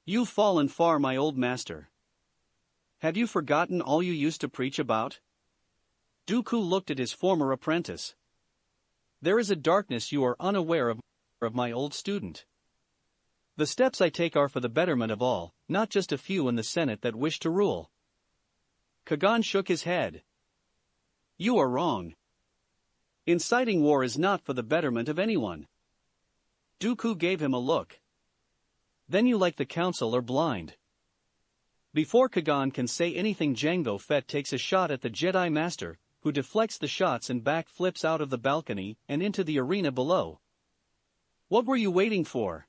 You've fallen far, my old master. Have you forgotten all you used to preach about? Dooku looked at his former apprentice. There is a darkness you are unaware of, my old student. The steps I take are for the betterment of all, not just a few in the Senate that wish to rule. Kagan shook his head. You are wrong. Inciting war is not for the betterment of anyone. Dooku gave him a look. Then you, like the council, are blind. Before Kagan can say anything, Jango Fett takes a shot at the Jedi Master, who deflects the shots and backflips out of the balcony and into the arena below. What were you waiting for?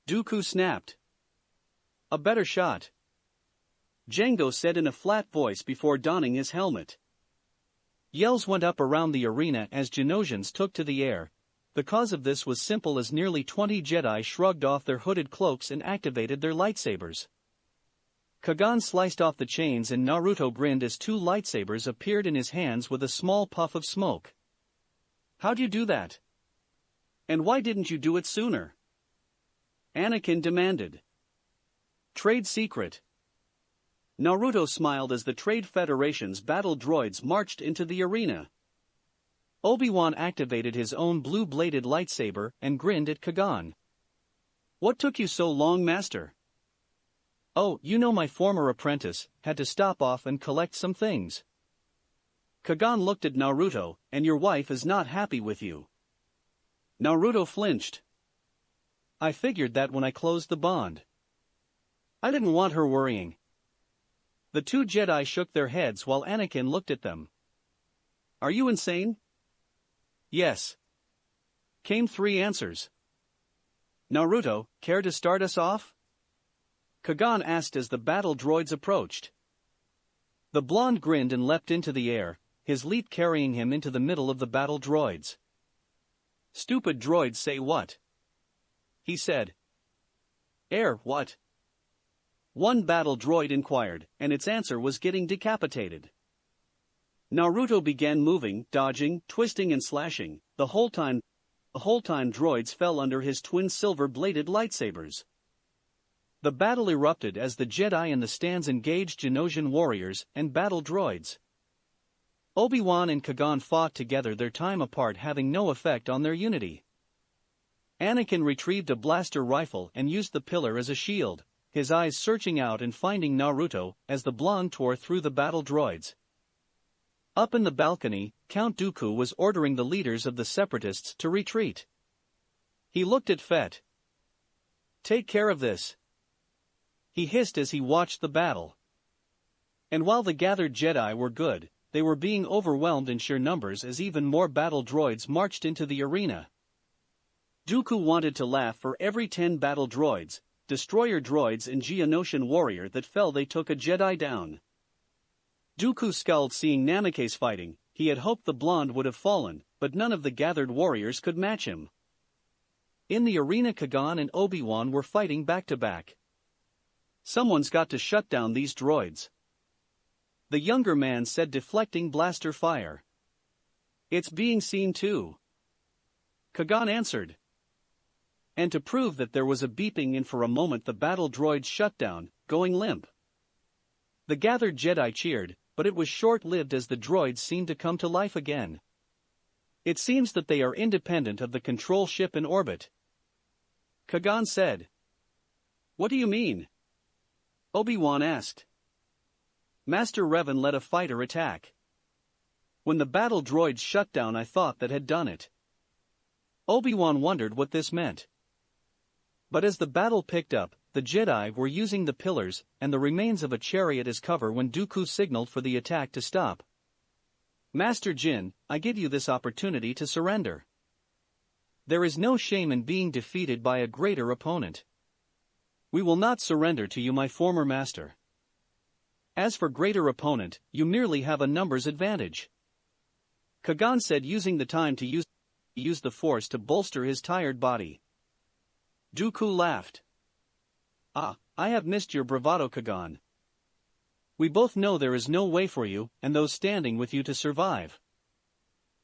Dooku snapped. A better shot. Jango said in a flat voice before donning his helmet. Yells went up around the arena as Genosians took to the air. The cause of this was simple, as nearly 20 Jedi shrugged off their hooded cloaks and activated their lightsabers. Kagan sliced off the chains and Naruto grinned as two lightsabers appeared in his hands with a small puff of smoke. How'd you do that? And why didn't you do it sooner? Anakin demanded. Trade secret. Naruto smiled as the Trade Federation's battle droids marched into the arena. Obi-Wan activated his own blue-bladed lightsaber and grinned at Kagan. What took you so long, Master? Oh, you know, my former apprentice had to stop off and collect some things. Kagan looked at Naruto, and your wife is not happy with you. Naruto flinched. I figured that when I closed the bond. I didn't want her worrying. The two Jedi shook their heads while Anakin looked at them. Are you insane? Yes. Came three answers. Naruto, care to start us off? Kagan asked as the battle droids approached. The blonde grinned and leapt into the air, his leap carrying him into the middle of the battle droids. Stupid droids say what? He said. What? One battle droid inquired, and its answer was getting decapitated. Naruto began moving, dodging, twisting and slashing. The whole time droids fell under his twin silver-bladed lightsabers. The battle erupted as the Jedi in the stands engaged Genosian warriors and battle droids. Obi-Wan and Kagan fought together, their time apart having no effect on their unity. Anakin retrieved a blaster rifle and used the pillar as a shield, his eyes searching out and finding Naruto as the blonde tore through the battle droids. Up in the balcony, Count Dooku was ordering the leaders of the separatists to retreat. He looked at Fett. Take care of this. He hissed as he watched the battle. And while the gathered Jedi were good, they were being overwhelmed in sheer numbers as even more battle droids marched into the arena. Dooku wanted to laugh. For every 10 battle droids, destroyer droids and Geonosian warrior that fell, they took a Jedi down. Dooku scowled seeing Namikaze fighting. He had hoped the blonde would have fallen, but none of the gathered warriors could match him. In the arena, Kagan and Obi-Wan were fighting back to back. Someone's got to shut down these droids. The younger man said, deflecting blaster fire. It's being seen too. Kagan answered. And to prove that there was a beeping and for a moment the battle droids shut down, going limp. The gathered Jedi cheered, but it was short-lived as the droids seemed to come to life again. It seems that they are independent of the control ship in orbit. Kagan said. What do you mean? Obi-Wan asked. Master Revan led a fighter attack. When the battle droids shut down, I thought that had done it. Obi-Wan wondered what this meant. But as the battle picked up, the Jedi were using the pillars and the remains of a chariot as cover when Dooku signaled for the attack to stop. Master Jin, I give you this opportunity to surrender. There is no shame in being defeated by a greater opponent. We will not surrender to you, my former master. As for greater opponent, you merely have a numbers advantage. Kagan said, using the time to use the force to bolster his tired body. Dooku laughed. Ah, I have missed your bravado, Kagan. We both know there is no way for you and those standing with you to survive.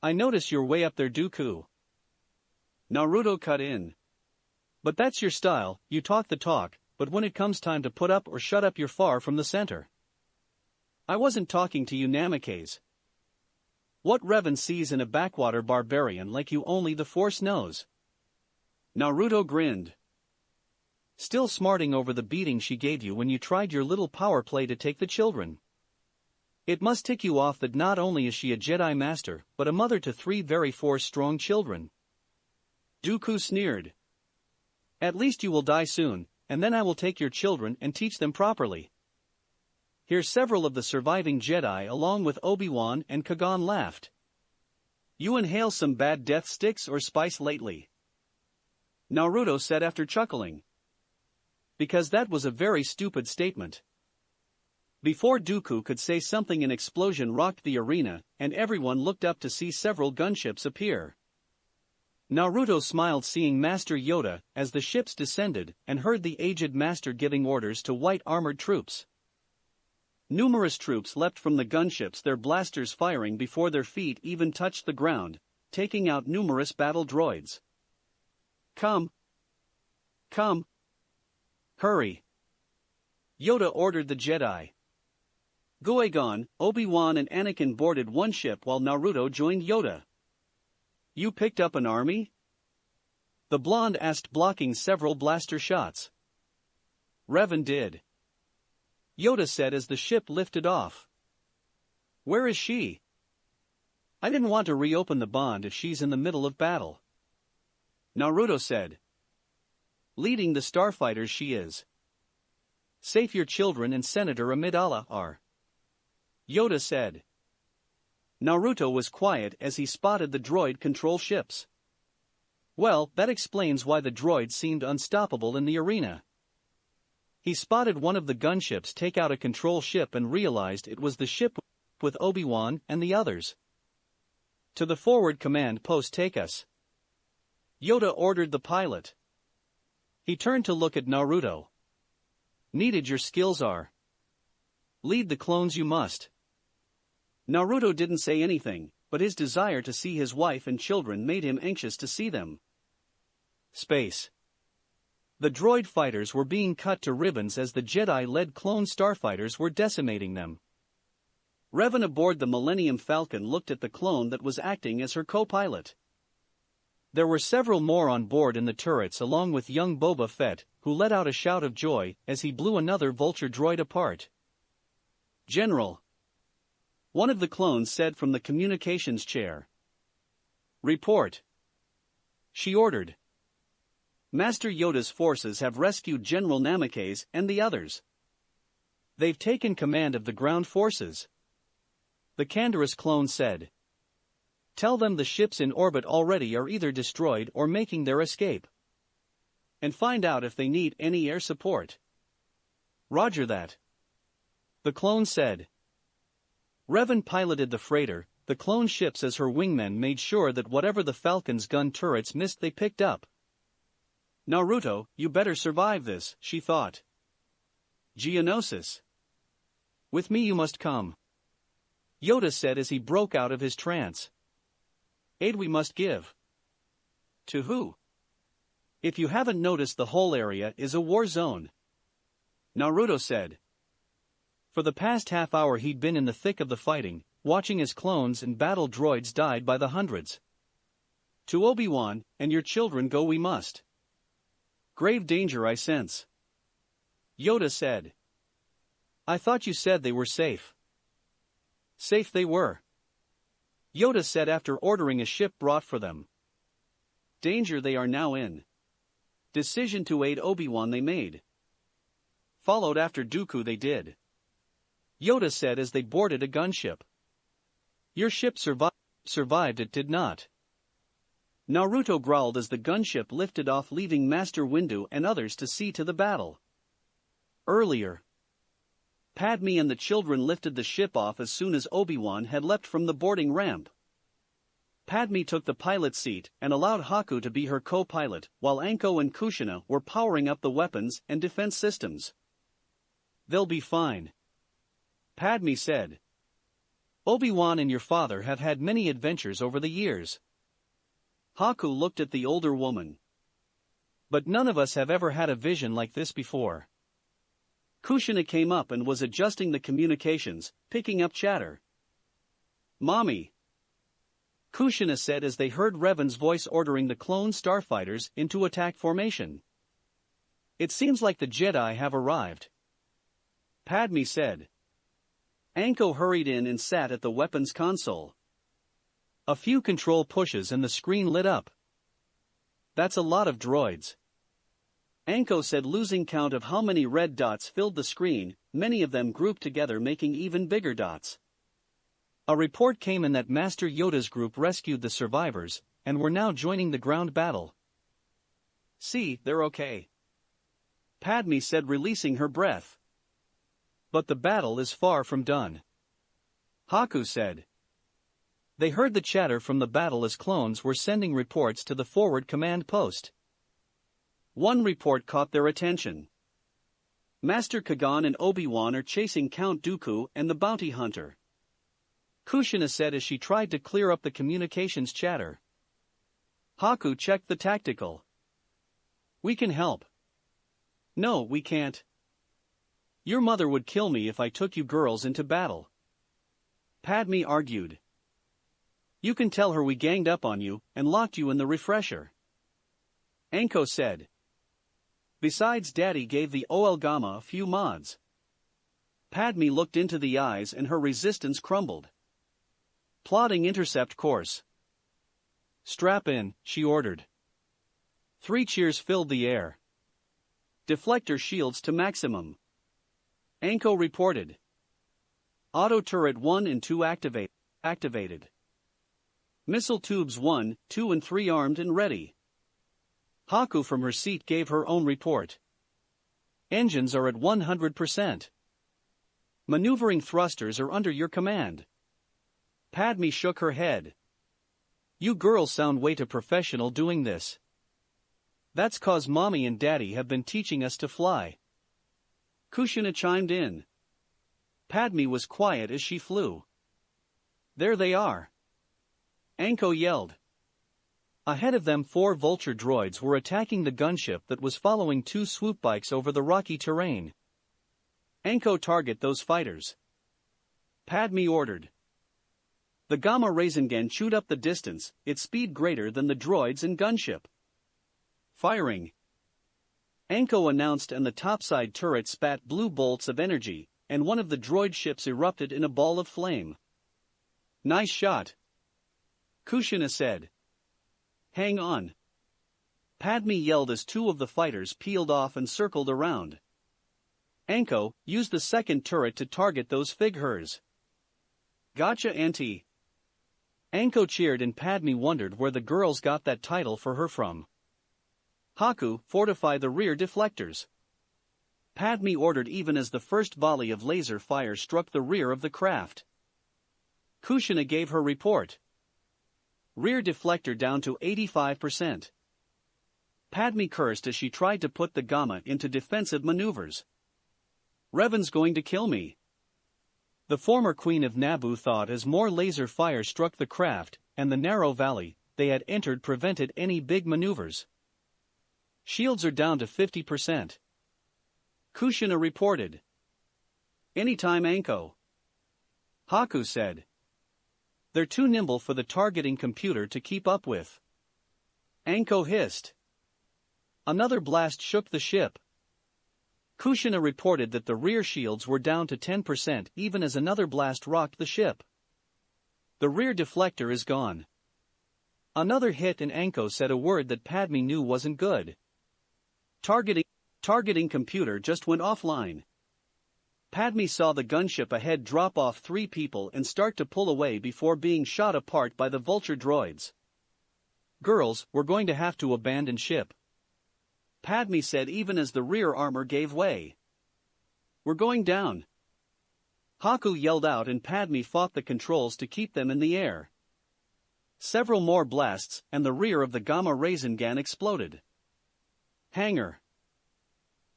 I notice you're way up there, Dooku. Naruto cut in. But that's your style, you talk the talk, but when it comes time to put up or shut up you're far from the center. I wasn't talking to you, Namikaze. What Revan sees in a backwater barbarian like you only the Force knows. Naruto grinned. Still smarting over the beating she gave you when you tried your little power play to take the children. It must tick you off that not only is she a Jedi Master, but a mother to 3 very Force-strong children. Dooku sneered. At least you will die soon, and then I will take your children and teach them properly. Here several of the surviving Jedi along with Obi-Wan and Kagan laughed. You inhale some bad death sticks or spice lately? Naruto said after chuckling. Because that was a very stupid statement. Before Dooku could say something, an explosion rocked the arena, and everyone looked up to see several gunships appear. Naruto smiled seeing Master Yoda as the ships descended and heard the aged master giving orders to white armored troops. Numerous troops leapt from the gunships, their blasters firing before their feet even touched the ground, taking out numerous battle droids. Come. Come. Hurry. Yoda ordered the Jedi. Qui-Gon, Obi-Wan and Anakin boarded one ship while Naruto joined Yoda. You picked up an army? The blonde asked, blocking several blaster shots. Revan did. Yoda said as the ship lifted off. Where is she? I didn't want to reopen the bond if she's in the middle of battle. Naruto said. Leading the starfighters she is. Safe your children and Senator Amidala are. Yoda said. Naruto was quiet as he spotted the droid control ships. Well, that explains why the droids seemed unstoppable in the arena. He spotted one of the gunships take out a control ship and realized it was the ship with Obi-Wan and the others. To the forward command post, take us. Yoda ordered the pilot. He turned to look at Naruto. Needed your skills are. Lead the clones you must. Naruto didn't say anything, but his desire to see his wife and children made him anxious to see them. Space. The droid fighters were being cut to ribbons as the Jedi-led clone starfighters were decimating them. Revan aboard the Millennium Falcon looked at the clone that was acting as her co-pilot. There were several more on board in the turrets along with young Boba Fett, who let out a shout of joy as he blew another vulture droid apart. General. One of the clones said from the communications chair. Report. She ordered. Master Yoda's forces have rescued General Namikaze and the others. They've taken command of the ground forces. The Canderous clone said. Tell them the ships in orbit already are either destroyed or making their escape. And find out if they need any air support. Roger that. The clone said. Revan piloted the freighter, the clone ships as her wingmen made sure that whatever the Falcon's gun turrets missed they picked up. Naruto, you better survive this, she thought. Geonosis. With me you must come. Yoda said as he broke out of his trance. Aid we must give. To who? If you haven't noticed, the whole area is a war zone, Naruto said. For the past half hour he'd been in the thick of the fighting, watching as clones and battle droids died by the hundreds. To Obi-Wan, and your children go we must. Grave danger I sense. Yoda said. I thought you said they were safe. Safe they were, Yoda said after ordering a ship brought for them. Danger they are now in. Decision to aid Obi-Wan they made. Followed after Dooku they did. Yoda said as they boarded a gunship. Your ship survived, it did not. Naruto growled as the gunship lifted off, leaving Master Windu and others to see to the battle. Earlier, Padme and the children lifted the ship off as soon as Obi-Wan had leapt from the boarding ramp. Padme took the pilot's seat and allowed Haku to be her co-pilot, while Anko and Kushina were powering up the weapons and defense systems. They'll be fine, Padme said. Obi-Wan and your father have had many adventures over the years. Haku looked at the older woman. But none of us have ever had a vision like this before. Kushina came up and was adjusting the communications, picking up chatter. Mommy, Kushina said as they heard Revan's voice ordering the clone starfighters into attack formation. It seems like the Jedi have arrived, Padme said. Anko hurried in and sat at the weapons console. A few control pushes and the screen lit up. That's a lot of droids, Anko said, losing count of how many red dots filled the screen, many of them grouped together making even bigger dots. A report came in that Master Yoda's group rescued the survivors, and were now joining the ground battle. See, they're okay, Padme said, releasing her breath. But the battle is far from done, Haku said. They heard the chatter from the battle as clones were sending reports to the forward command post. One report caught their attention. Master Kagan and Obi-Wan are chasing Count Dooku and the bounty hunter, Kushina said as she tried to clear up the communications chatter. Haku checked the tactical. We can help. No, we can't. Your mother would kill me if I took you girls into battle, Padme argued. You can tell her we ganged up on you and locked you in the refresher, Anko said. Besides, Daddy gave the OL Gamma a few mods. Padme looked into the eyes and her resistance crumbled. Plotting intercept course. Strap in, she ordered. 3 cheers filled the air. Deflector shields to maximum, Anko reported. Auto turret 1 and 2 activated. Missile tubes 1, 2 and 3 armed and ready. Haku from her seat gave her own report. Engines are at 100%. Maneuvering thrusters are under your command. Padme shook her head. You girls sound way too professional doing this. That's 'cause Mommy and Daddy have been teaching us to fly, Kushina chimed in. Padme was quiet as she flew. There they are, Anko yelled. Ahead of them 4 vulture droids were attacking the gunship that was following 2 swoop bikes over the rocky terrain. Anko, target those fighters, Padme ordered. The Gamma Rasengan chewed up the distance, its speed greater than the droids and gunship. Firing, Anko announced, and the topside turret spat blue bolts of energy, and one of the droid ships erupted in a ball of flame. Nice shot, Kushina said. Hang on, Padme yelled as 2 of the fighters peeled off and circled around. Anko, use the second turret to target those fighers. Gotcha, Auntie. Anko cheered and Padme wondered where the girls got that title for her from. Haku, fortify the rear deflectors, Padme ordered even as the first volley of laser fire struck the rear of the craft. Kushina gave her report. Rear deflector down to 85%. Padme cursed as she tried to put the Gamma into defensive maneuvers. Revan's going to kill me, the former queen of Naboo thought as more laser fire struck the craft, and the narrow valley they had entered prevented any big maneuvers. Shields are down to 50%. Kushina reported. Anytime Anko. Haku said. They're too nimble for the targeting computer to keep up with. Anko hissed. Another blast shook the ship. Kushina reported that the rear shields were down to 10% even as another blast rocked the ship. The rear deflector is gone. Another hit and Anko said a word that Padme knew wasn't good. Targeting computer just went offline. Padme saw the gunship ahead drop off 3 people and start to pull away before being shot apart by the vulture droids. Girls, we're going to have to abandon ship. Padme said even as the rear armor gave way. We're going down. Haku yelled out and Padme fought the controls to keep them in the air. Several more blasts and the rear of the Gamma Rasengan exploded. Hangar.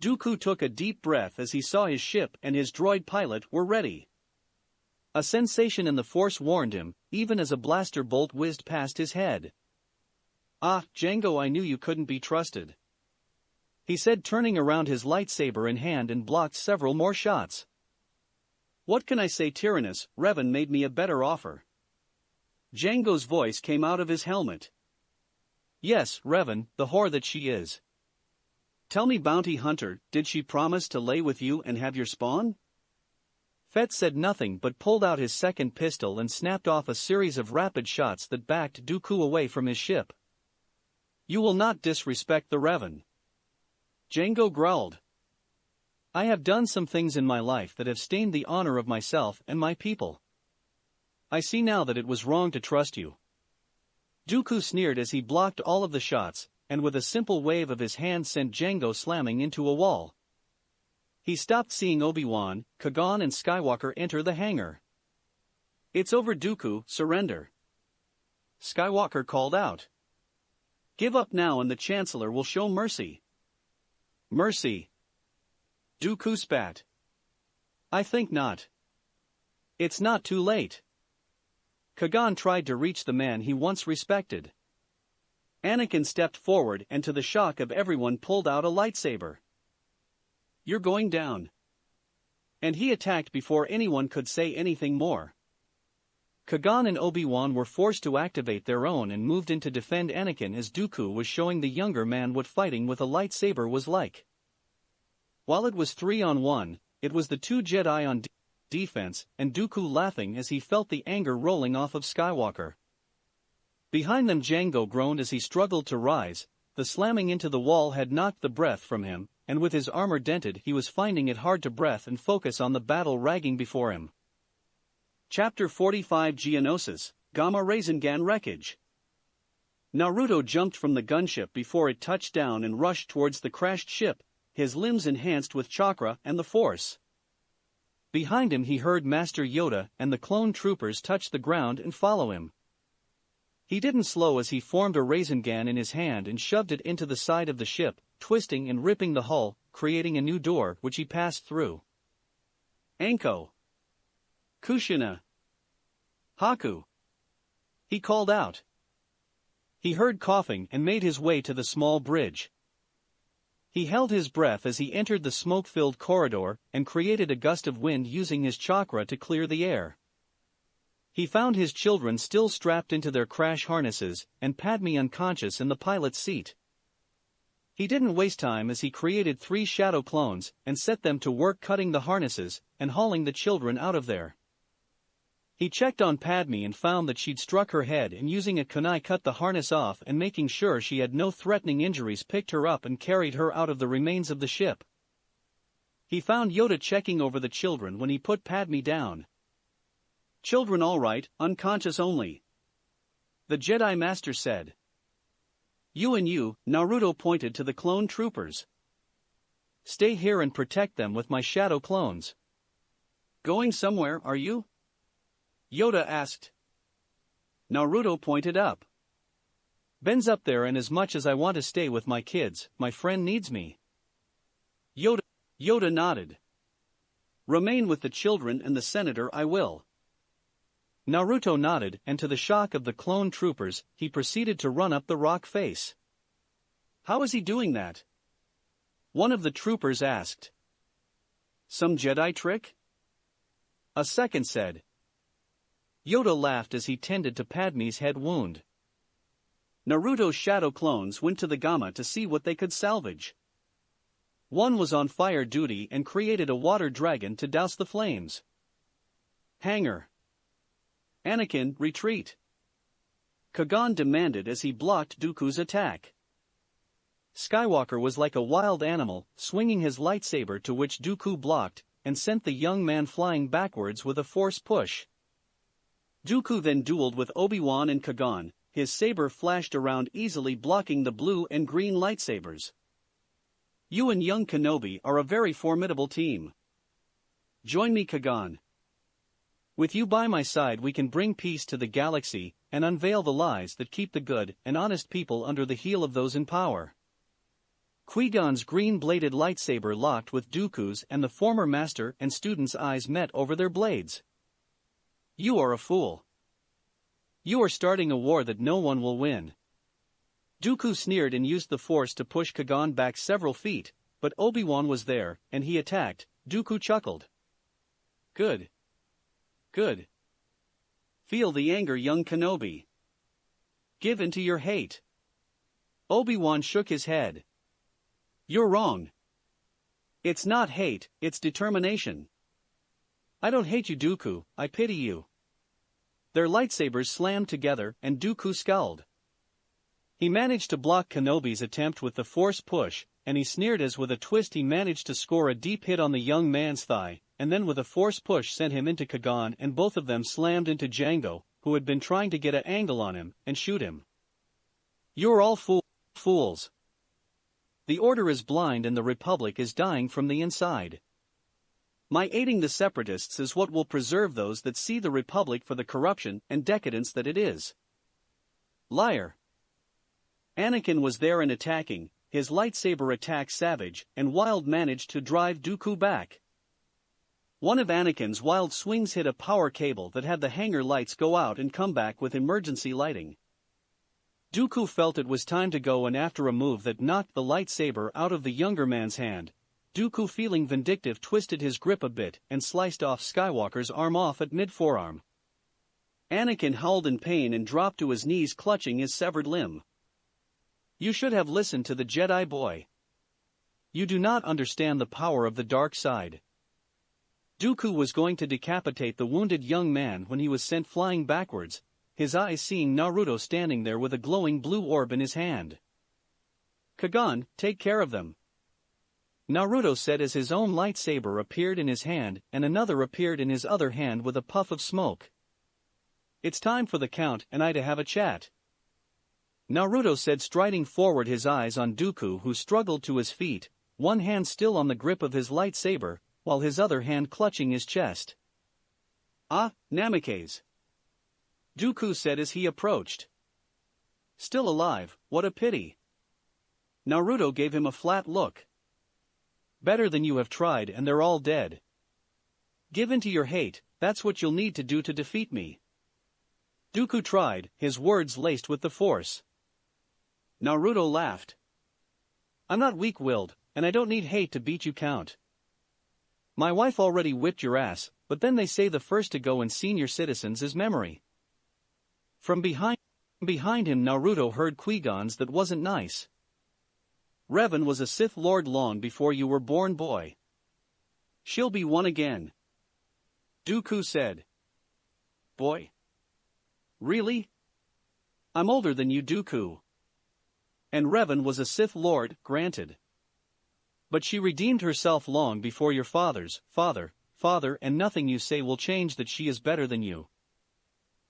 Dooku took a deep breath as he saw his ship and his droid pilot were ready. A sensation in the force warned him, even as a blaster bolt whizzed past his head. Ah, Jango, I knew you couldn't be trusted. He said, turning around, his lightsaber in hand, and blocked several more shots. What can I say, Tyrannus? Revan made me a better offer. Jango's voice came out of his helmet. Yes, Revan, the whore that she is. Tell me, bounty hunter, did she promise to lay with you and have your spawn? Fett said nothing but pulled out his second pistol and snapped off a series of rapid shots that backed Dooku away from his ship. You will not disrespect the Revan. Jango growled. I have done some things in my life that have stained the honor of myself and my people. I see now that it was wrong to trust you. Dooku sneered as he blocked all of the shots, and with a simple wave of his hand sent Jango slamming into a wall. He stopped seeing Obi-Wan, Qui-Gon and Skywalker enter the hangar. It's over, Dooku, surrender. Skywalker called out. Give up now and the Chancellor will show mercy. Mercy. Dooku spat. I think not. It's not too late. Qui-Gon tried to reach the man he once respected. Anakin stepped forward and to the shock of everyone pulled out a lightsaber. You're going down. And he attacked before anyone could say anything more. Qui-Gon and Obi-Wan were forced to activate their own and moved in to defend Anakin as Dooku was showing the younger man what fighting with a lightsaber was like. While it was 3-on-1, it was the 2 Jedi on defense, and Dooku laughing as he felt the anger rolling off of Skywalker. Behind them, Jango groaned as he struggled to rise. The slamming into the wall had knocked the breath from him, and with his armor dented he was finding it hard to breathe and focus on the battle ragging before him. Chapter 45 Geonosis, Gamma Rasengan Wreckage. Naruto jumped from the gunship before it touched down and rushed towards the crashed ship, his limbs enhanced with chakra and the Force. Behind him he heard Master Yoda and the clone troopers touch the ground and follow him. He didn't slow as he formed a Rasengan in his hand and shoved it into the side of the ship, twisting and ripping the hull, creating a new door which he passed through. Anko. Kushina. Haku. He called out. He heard coughing and made his way to the small bridge. He held his breath as he entered the smoke-filled corridor and created a gust of wind using his chakra to clear the air. He found his children still strapped into their crash harnesses and Padme unconscious in the pilot's seat. He didn't waste time as he created 3 shadow clones and set them to work cutting the harnesses and hauling the children out of there. He checked on Padme and found that she'd struck her head, and using a kunai cut the harness off and making sure she had no threatening injuries picked her up and carried her out of the remains of the ship. He found Yoda checking over the children when he put Padme down. Children all right, unconscious only. The Jedi Master said. You and you, Naruto pointed to the clone troopers. Stay here and protect them with my shadow clones. Going somewhere, are you? Yoda asked. Naruto pointed up. Ben's up there, and as much as I want to stay with my kids, my friend needs me. Yoda nodded. Remain with the children and the senator, I will. Naruto nodded, and to the shock of the clone troopers, he proceeded to run up the rock face. How is he doing that? One of the troopers asked. Some Jedi trick? A second said. Yoda laughed as he tended to Padme's head wound. Naruto's shadow clones went to the Gamma to see what they could salvage. One was on fire duty and created a water dragon to douse the flames. Hanger. Anakin, retreat. Kagan demanded as he blocked Dooku's attack. Skywalker was like a wild animal, swinging his lightsaber to which Dooku blocked, and sent the young man flying backwards with a force push. Dooku then dueled with Obi-Wan and Kagan, his saber flashed around easily blocking the blue and green lightsabers. You and young Kenobi are a very formidable team. Join me, Kagan. With you by my side we can bring peace to the galaxy, and unveil the lies that keep the good and honest people under the heel of those in power. Qui-Gon's green-bladed lightsaber locked with Dooku's and the former master and student's eyes met over their blades. You are a fool. You are starting a war that no one will win. Dooku sneered and used the force to push Kagan back several feet, but Obi-Wan was there, and he attacked. Dooku chuckled. Good. Good. Feel the anger, young Kenobi. Give in to your hate. Obi-Wan shook his head. You're wrong. It's not hate, it's determination. I don't hate you, Dooku, I pity you. Their lightsabers slammed together and Dooku scowled. He managed to block Kenobi's attempt with the force push, and he sneered as with a twist he managed to score a deep hit on the young man's thigh, and then with a force push sent him into Kagan and both of them slammed into Jango, who had been trying to get an angle on him, and shoot him. You're all fools. The Order is blind and the Republic is dying from the inside. My aiding the Separatists is what will preserve those that see the Republic for the corruption and decadence that it is. Liar. Anakin was there and attacking, his lightsaber attack savage and wild managed to drive Dooku back. One of Anakin's wild swings hit a power cable that had the hangar lights go out and come back with emergency lighting. Dooku felt it was time to go and after a move that knocked the lightsaber out of the younger man's hand, Dooku feeling vindictive twisted his grip a bit and sliced off Skywalker's arm off at mid-forearm. Anakin howled in pain and dropped to his knees clutching his severed limb. You should have listened to the Jedi boy. You do not understand the power of the dark side. Dooku was going to decapitate the wounded young man when he was sent flying backwards, his eyes seeing Naruto standing there with a glowing blue orb in his hand. Kagan, take care of them. Naruto said as his own lightsaber appeared in his hand and another appeared in his other hand with a puff of smoke. It's time for the Count and I to have a chat. Naruto said striding forward, his eyes on Dooku who struggled to his feet, one hand still on the grip of his lightsaber, while his other hand clutching his chest. Ah, Namikaze. Dooku said as he approached. Still alive, what a pity. Naruto gave him a flat look. Better than you have tried and they're all dead. Give in to your hate, that's what you'll need to do to defeat me. Dooku tried, his words laced with the Force. Naruto laughed. I'm not weak-willed, and I don't need hate to beat you, Count. My wife already whipped your ass, but then they say the first to go in senior citizens is memory. From behind him Naruto heard Qui-Gon's that wasn't nice. Revan was a Sith Lord long before you were born, boy. She'll be one again. Dooku said. Boy? Really? I'm older than you, Dooku. And Revan was a Sith Lord, granted. But she redeemed herself long before your father's father, and nothing you say will change that she is better than you.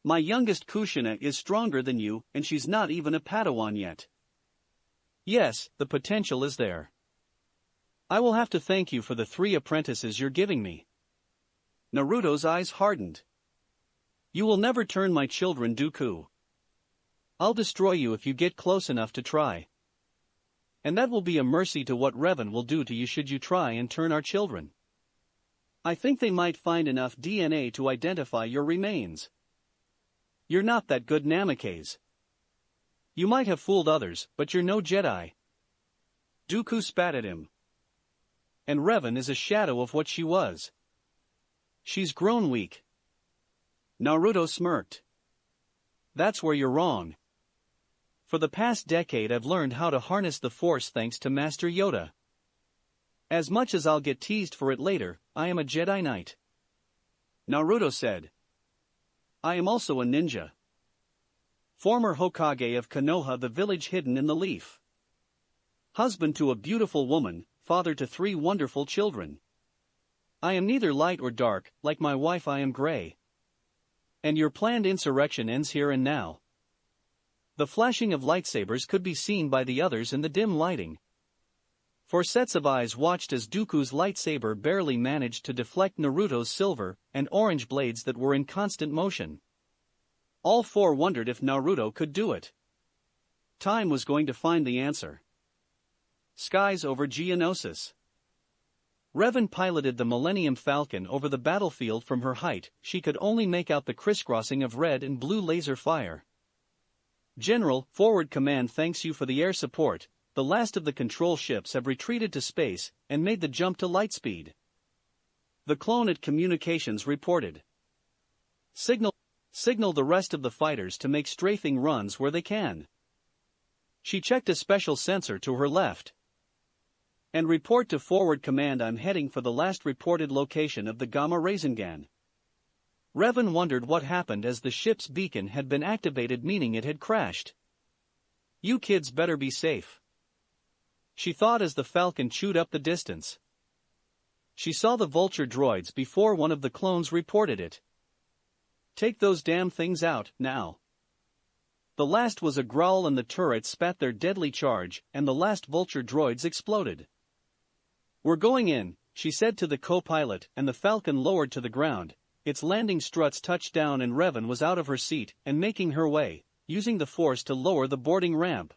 My youngest Kushina is stronger than you, and she's not even a Padawan yet. Yes, the potential is there. I will have to thank you for the 3 apprentices you're giving me. Naruto's eyes hardened. You will never turn my children, Dooku. I'll destroy you if you get close enough to try. And that will be a mercy to what Revan will do to you should you try and turn our children. I think they might find enough DNA to identify your remains. You're not that good, Namikaze. You might have fooled others, but you're no Jedi. Dooku spat at him. And Revan is a shadow of what she was. She's grown weak. Naruto smirked. That's where you're wrong. For the past decade I've learned how to harness the Force thanks to Master Yoda. As much as I'll get teased for it later, I am a Jedi Knight. Naruto said. I am also a ninja. Former Hokage of Konoha, the village hidden in the leaf. Husband to a beautiful woman, father to 3 wonderful children. I am neither light or dark, like my wife I am gray. And your planned insurrection ends here and now. The flashing of lightsabers could be seen by the others in the dim lighting. 4 sets of eyes watched as Dooku's lightsaber barely managed to deflect Naruto's silver and orange blades that were in constant motion. All 4 wondered if Naruto could do it. Time was going to find the answer. Skies over Geonosis. Revan piloted the Millennium Falcon over the battlefield. From her height, she could only make out the crisscrossing of red and blue laser fire. General, forward command thanks you for the air support. The last of the control ships have retreated to space and made the jump to lightspeed. The clone at communications reported. Signal the rest of the fighters to make strafing runs where they can. She checked a special sensor to her left. And report to forward command I'm heading for the last reported location of the Gamma Rasengan. Revan wondered what happened as the ship's beacon had been activated, meaning it had crashed. You kids better be safe, she thought as the Falcon chewed up the distance. She saw the vulture droids before one of the clones reported it. Take those damn things out, now. The last was a growl and the turrets spat their deadly charge, and the last vulture droids exploded. We're going in, she said to the co-pilot, and the Falcon lowered to the ground. Its landing struts touched down and Revan was out of her seat and making her way, using the Force to lower the boarding ramp.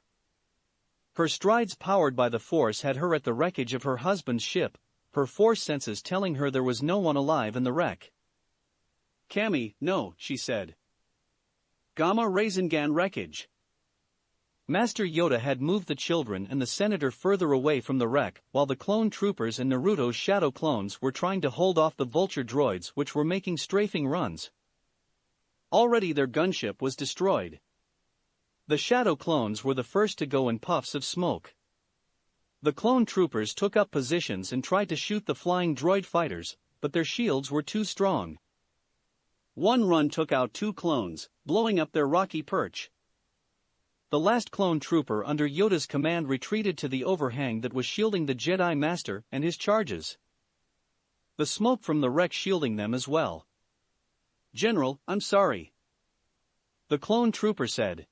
Her strides powered by the Force had her at the wreckage of her husband's ship, her Force senses telling her there was no one alive in the wreck. Cammy, no, she said. Gamma Rasengan wreckage. Master Yoda had moved the children and the senator further away from the wreck, while the clone troopers and Naruto's shadow clones were trying to hold off the vulture droids which were making strafing runs. Already their gunship was destroyed. The shadow clones were the first to go in puffs of smoke. The clone troopers took up positions and tried to shoot the flying droid fighters, but their shields were too strong. One run took out 2 clones, blowing up their rocky perch. The last clone trooper under Yoda's command retreated to the overhang that was shielding the Jedi Master and his charges. The smoke from the wreck shielding them as well. General, I'm sorry, the clone trooper said.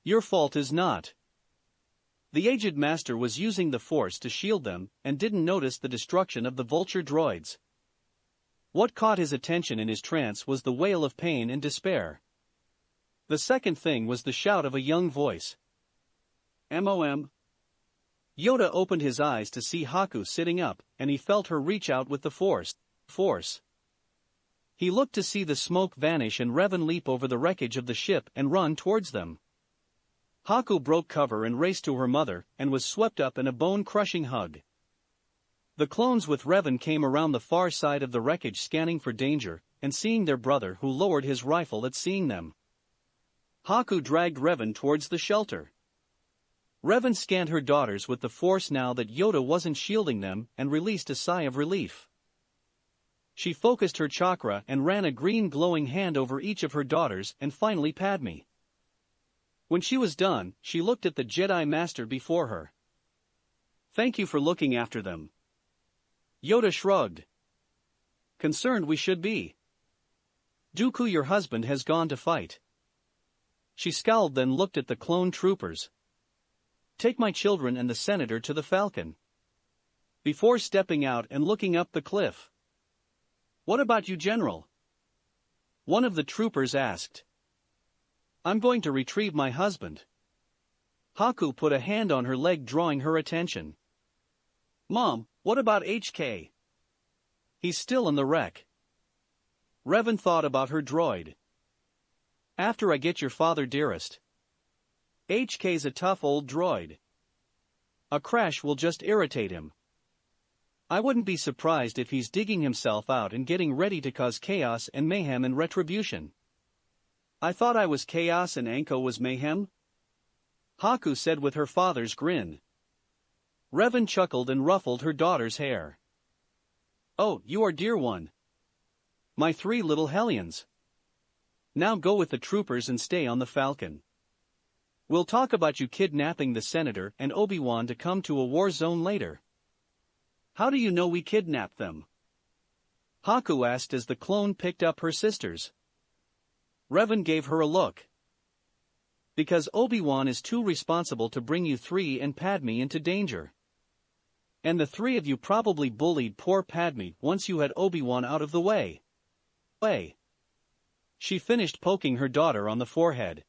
Your fault is not. The aged master was using the Force to shield them and didn't notice the destruction of the vulture droids. What caught his attention in his trance was the wail of pain and despair. The second thing was the shout of a young voice. MOM. Yoda opened his eyes to see Haku sitting up, and he felt her reach out with the Force. He looked to see the smoke vanish and Revan leap over the wreckage of the ship and run towards them. Haku broke cover and raced to her mother, and was swept up in a bone-crushing hug. The clones with Revan came around the far side of the wreckage scanning for danger, and seeing their brother who lowered his rifle at seeing them. Haku dragged Revan towards the shelter. Revan scanned her daughters with the Force now that Yoda wasn't shielding them and released a sigh of relief. She focused her chakra and ran a green glowing hand over each of her daughters and finally Padme. When she was done, she looked at the Jedi Master before her. Thank you for looking after them. Yoda shrugged. Concerned we should be. Dooku, your husband, has gone to fight. She scowled, then looked at the clone troopers. Take my children and the senator to the Falcon. Before stepping out and looking up the cliff. What about you, General? One of the troopers asked. I'm going to retrieve my husband. Haku put a hand on her leg, drawing her attention. Mom, what about HK? He's still in the wreck. Revan thought about her droid. After I get your father, dearest. HK's a tough old droid. a crash will just irritate him. I wouldn't be surprised if he's digging himself out and getting ready to cause chaos and mayhem and retribution. I thought I was chaos and Anko was mayhem? Haku said with her father's grin. Revan chuckled and ruffled her daughter's hair. Oh, you are dear one. My 3 little hellions. Now go with the troopers and stay on the Falcon. We'll talk about you kidnapping the Senator and Obi-Wan to come to a war zone later. How do you know we kidnapped them? Haku asked as the clone picked up her sisters. Revan gave her a look. Because Obi-Wan is too responsible to bring you 3 and Padme into danger. And the 3 of you probably bullied poor Padme once you had Obi-Wan out of the way. She finished poking her daughter on the forehead.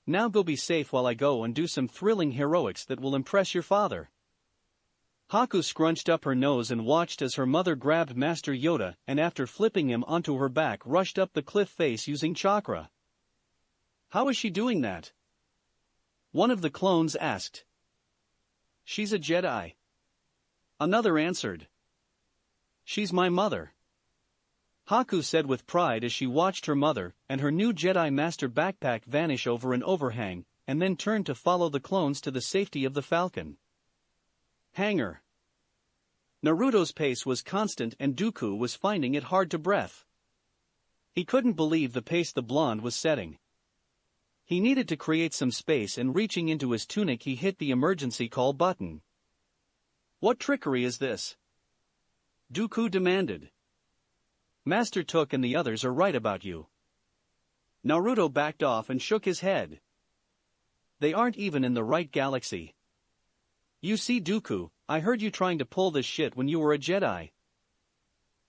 Now go be safe while I go and do some thrilling heroics that will impress your father. Haku scrunched up her nose and watched as her mother grabbed Master Yoda and after flipping him onto her back rushed up the cliff face using chakra. How is she doing that? One of the clones asked. She's a Jedi. Another answered. She's my mother. Haku said with pride as she watched her mother and her new Jedi Master backpack vanish over an overhang, and then turned to follow the clones to the safety of the Falcon. Hangar. Naruto's pace was constant and Dooku was finding it hard to breath. He couldn't believe the pace the blonde was setting. He needed to create some space and reaching into his tunic he hit the emergency call button. What trickery is this? Dooku demanded. Master Took and the others are right about you. Naruto backed off and shook his head. They aren't even in the right galaxy. You see Dooku, I heard you trying to pull this shit when you were a Jedi.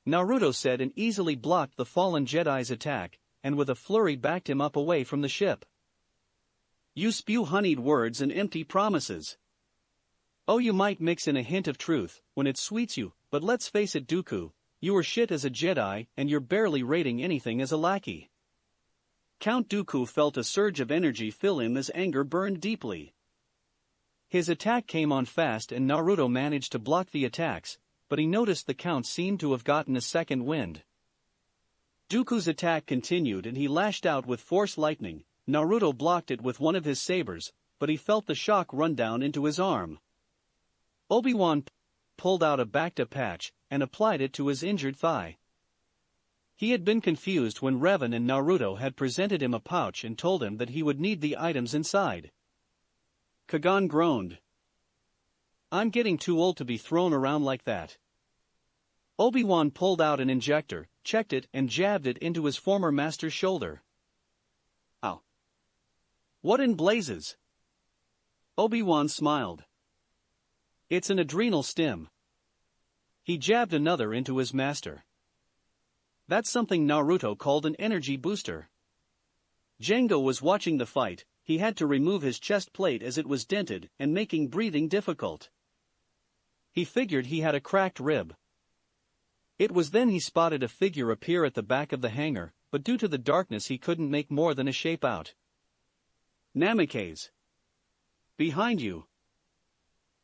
Naruto said and easily blocked the fallen Jedi's attack, and with a flurry backed him up away from the ship. You spew honeyed words and empty promises. Oh, you might mix in a hint of truth when it sweets you, but let's face it Dooku, you were shit as a Jedi and you're barely rating anything as a lackey. Count Dooku felt a surge of energy fill him as anger burned deeply. His attack came on fast and Naruto managed to block the attacks, but he noticed the Count seemed to have gotten a second wind. Dooku's attack continued and he lashed out with force lightning. Naruto blocked it with one of his sabers, but he felt the shock run down into his arm. Obi-Wan pulled out a Bacta patch and applied it to his injured thigh. He had been confused when Revan and Naruto had presented him a pouch and told him that he would need the items inside. Kagan groaned. I'm getting too old to be thrown around like that. Obi-Wan pulled out an injector, checked it and jabbed it into his former master's shoulder. Ow. What in blazes? Obi-Wan smiled. It's an adrenal stim. He jabbed another into his master. That's something Naruto called an energy booster. Django was watching the fight. He had to remove his chest plate as it was dented and making breathing difficult. He figured he had a cracked rib. It was then he spotted a figure appear at the back of the hangar, but due to the darkness he couldn't make more than a shape out. Namikaze. Behind you.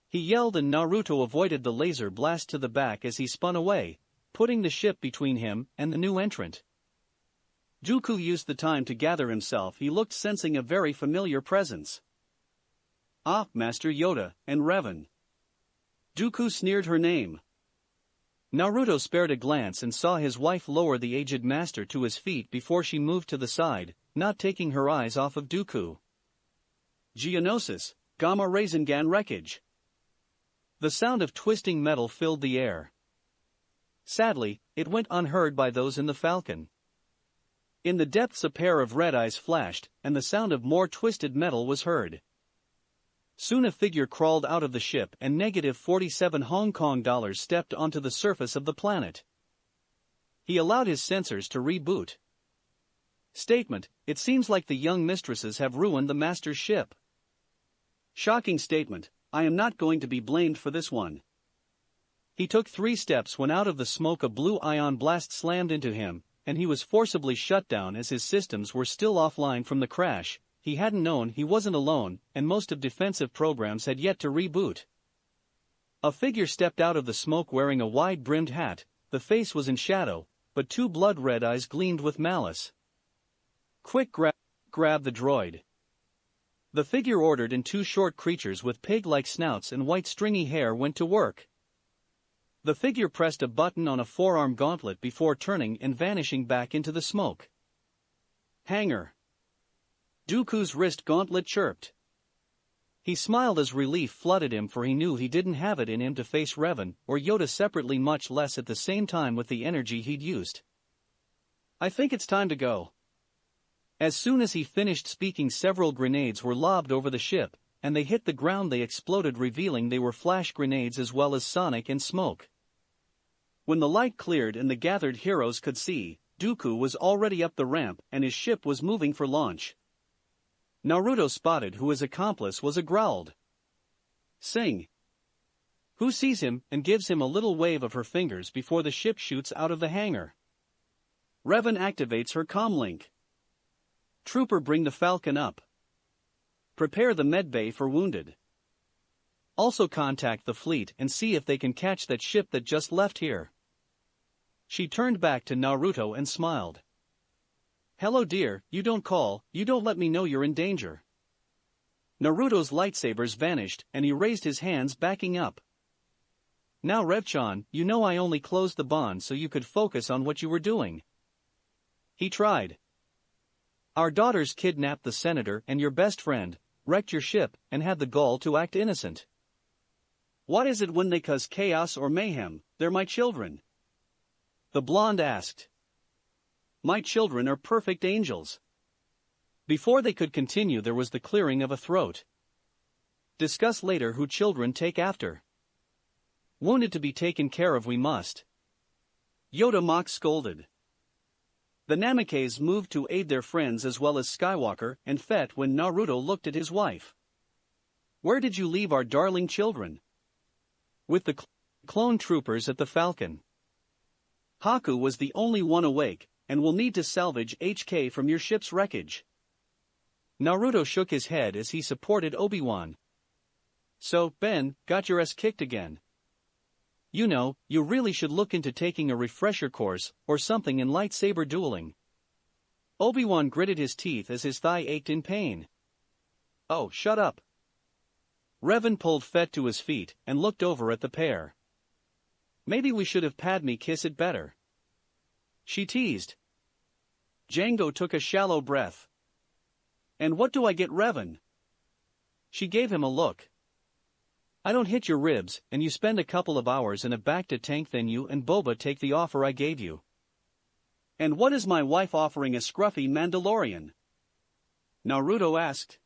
He yelled and Naruto avoided the laser blast to the back as he spun away, putting the ship between him and the new entrant. Dooku used the time to gather himself. He looked sensing a very familiar presence. Ah, Master Yoda and Revan. Dooku sneered her name. Naruto spared a glance and saw his wife lower the aged master to his feet before she moved to the side, not taking her eyes off of Dooku. Geonosis, Gamma Rasengan wreckage. The sound of twisting metal filled the air. Sadly, it went unheard by those in the Falcon. In the depths a pair of red eyes flashed, and the sound of more twisted metal was heard. Soon a figure crawled out of the ship and -47 Hong Kong dollars stepped onto the surface of the planet. He allowed his sensors to reboot. Statement: It seems like the young mistresses have ruined the master's ship. Shocking statement: I am not going to be blamed for this one. He took 3 steps when out of the smoke a blue ion blast slammed into him, and he was forcibly shut down as his systems were still offline from the crash. he hadn't known he wasn't alone, and most of defensive programs had yet to reboot. A figure stepped out of the smoke wearing a wide-brimmed hat. The face was in shadow, but two blood-red eyes gleamed with malice. "Quick, grab the droid." The figure ordered, and two short creatures with pig-like snouts and white stringy hair went to work. The figure pressed a button on a forearm gauntlet before turning and vanishing back into the smoke. "Hanger." Dooku's wrist gauntlet chirped. He smiled as relief flooded him, for he knew he didn't have it in him to face Revan or Yoda separately, much less at the same time with the energy he'd used. "I think it's time to go." As soon as he finished speaking, several grenades were lobbed over the ship, and they hit the ground. They exploded, revealing they were flash grenades as well as sonic and smoke. When the light cleared and the gathered heroes could see, Dooku was already up the ramp and his ship was moving for launch. Naruto spotted who his accomplice was and growled, "Sing!" Who sees him and gives him a little wave of her fingers before the ship shoots out of the hangar. Revan activates her comlink. "Trooper, bring the Falcon up. Prepare the medbay for wounded. Also contact the fleet and see if they can catch that ship that just left here." She turned back to Naruto and smiled. "Hello dear, you don't call, you don't let me know you're in danger." Naruto's lightsabers vanished and he raised his hands, backing up. "Now Rev-chan, you know I only closed the bond so you could focus on what you were doing." He tried. "Our daughters kidnapped the senator and your best friend, wrecked your ship, and had the gall to act innocent. What is it when they cause chaos or mayhem? They're my children." The blonde asked. "My children are perfect angels." Before they could continue, there was the clearing of a throat. "Discuss later who children take after. Wounded to be taken care of we must." Yoda mock scolded. The Namikaze moved to aid their friends as well as Skywalker and Fett when Naruto looked at his wife. "Where did you leave our darling children?" "With the clone troopers at the Falcon. Haku was the only one awake, and will need to salvage HK from your ship's wreckage." Naruto shook his head as he supported Obi-Wan. "So, Ben, got your ass kicked again. You know, you really should look into taking a refresher course or something in lightsaber dueling." Obi-Wan gritted his teeth as his thigh ached in pain. "Oh, shut up." Revan pulled Fett to his feet and looked over at the pair. "Maybe we should have Padme kiss it better," she teased. Jango took a shallow breath. "And what do I get, Revan?" She gave him a look. "I don't hit your ribs, and you spend a couple of hours in a Bacta tank, then you and Boba take the offer I gave you." "And what is my wife offering a scruffy Mandalorian?" Naruto asked.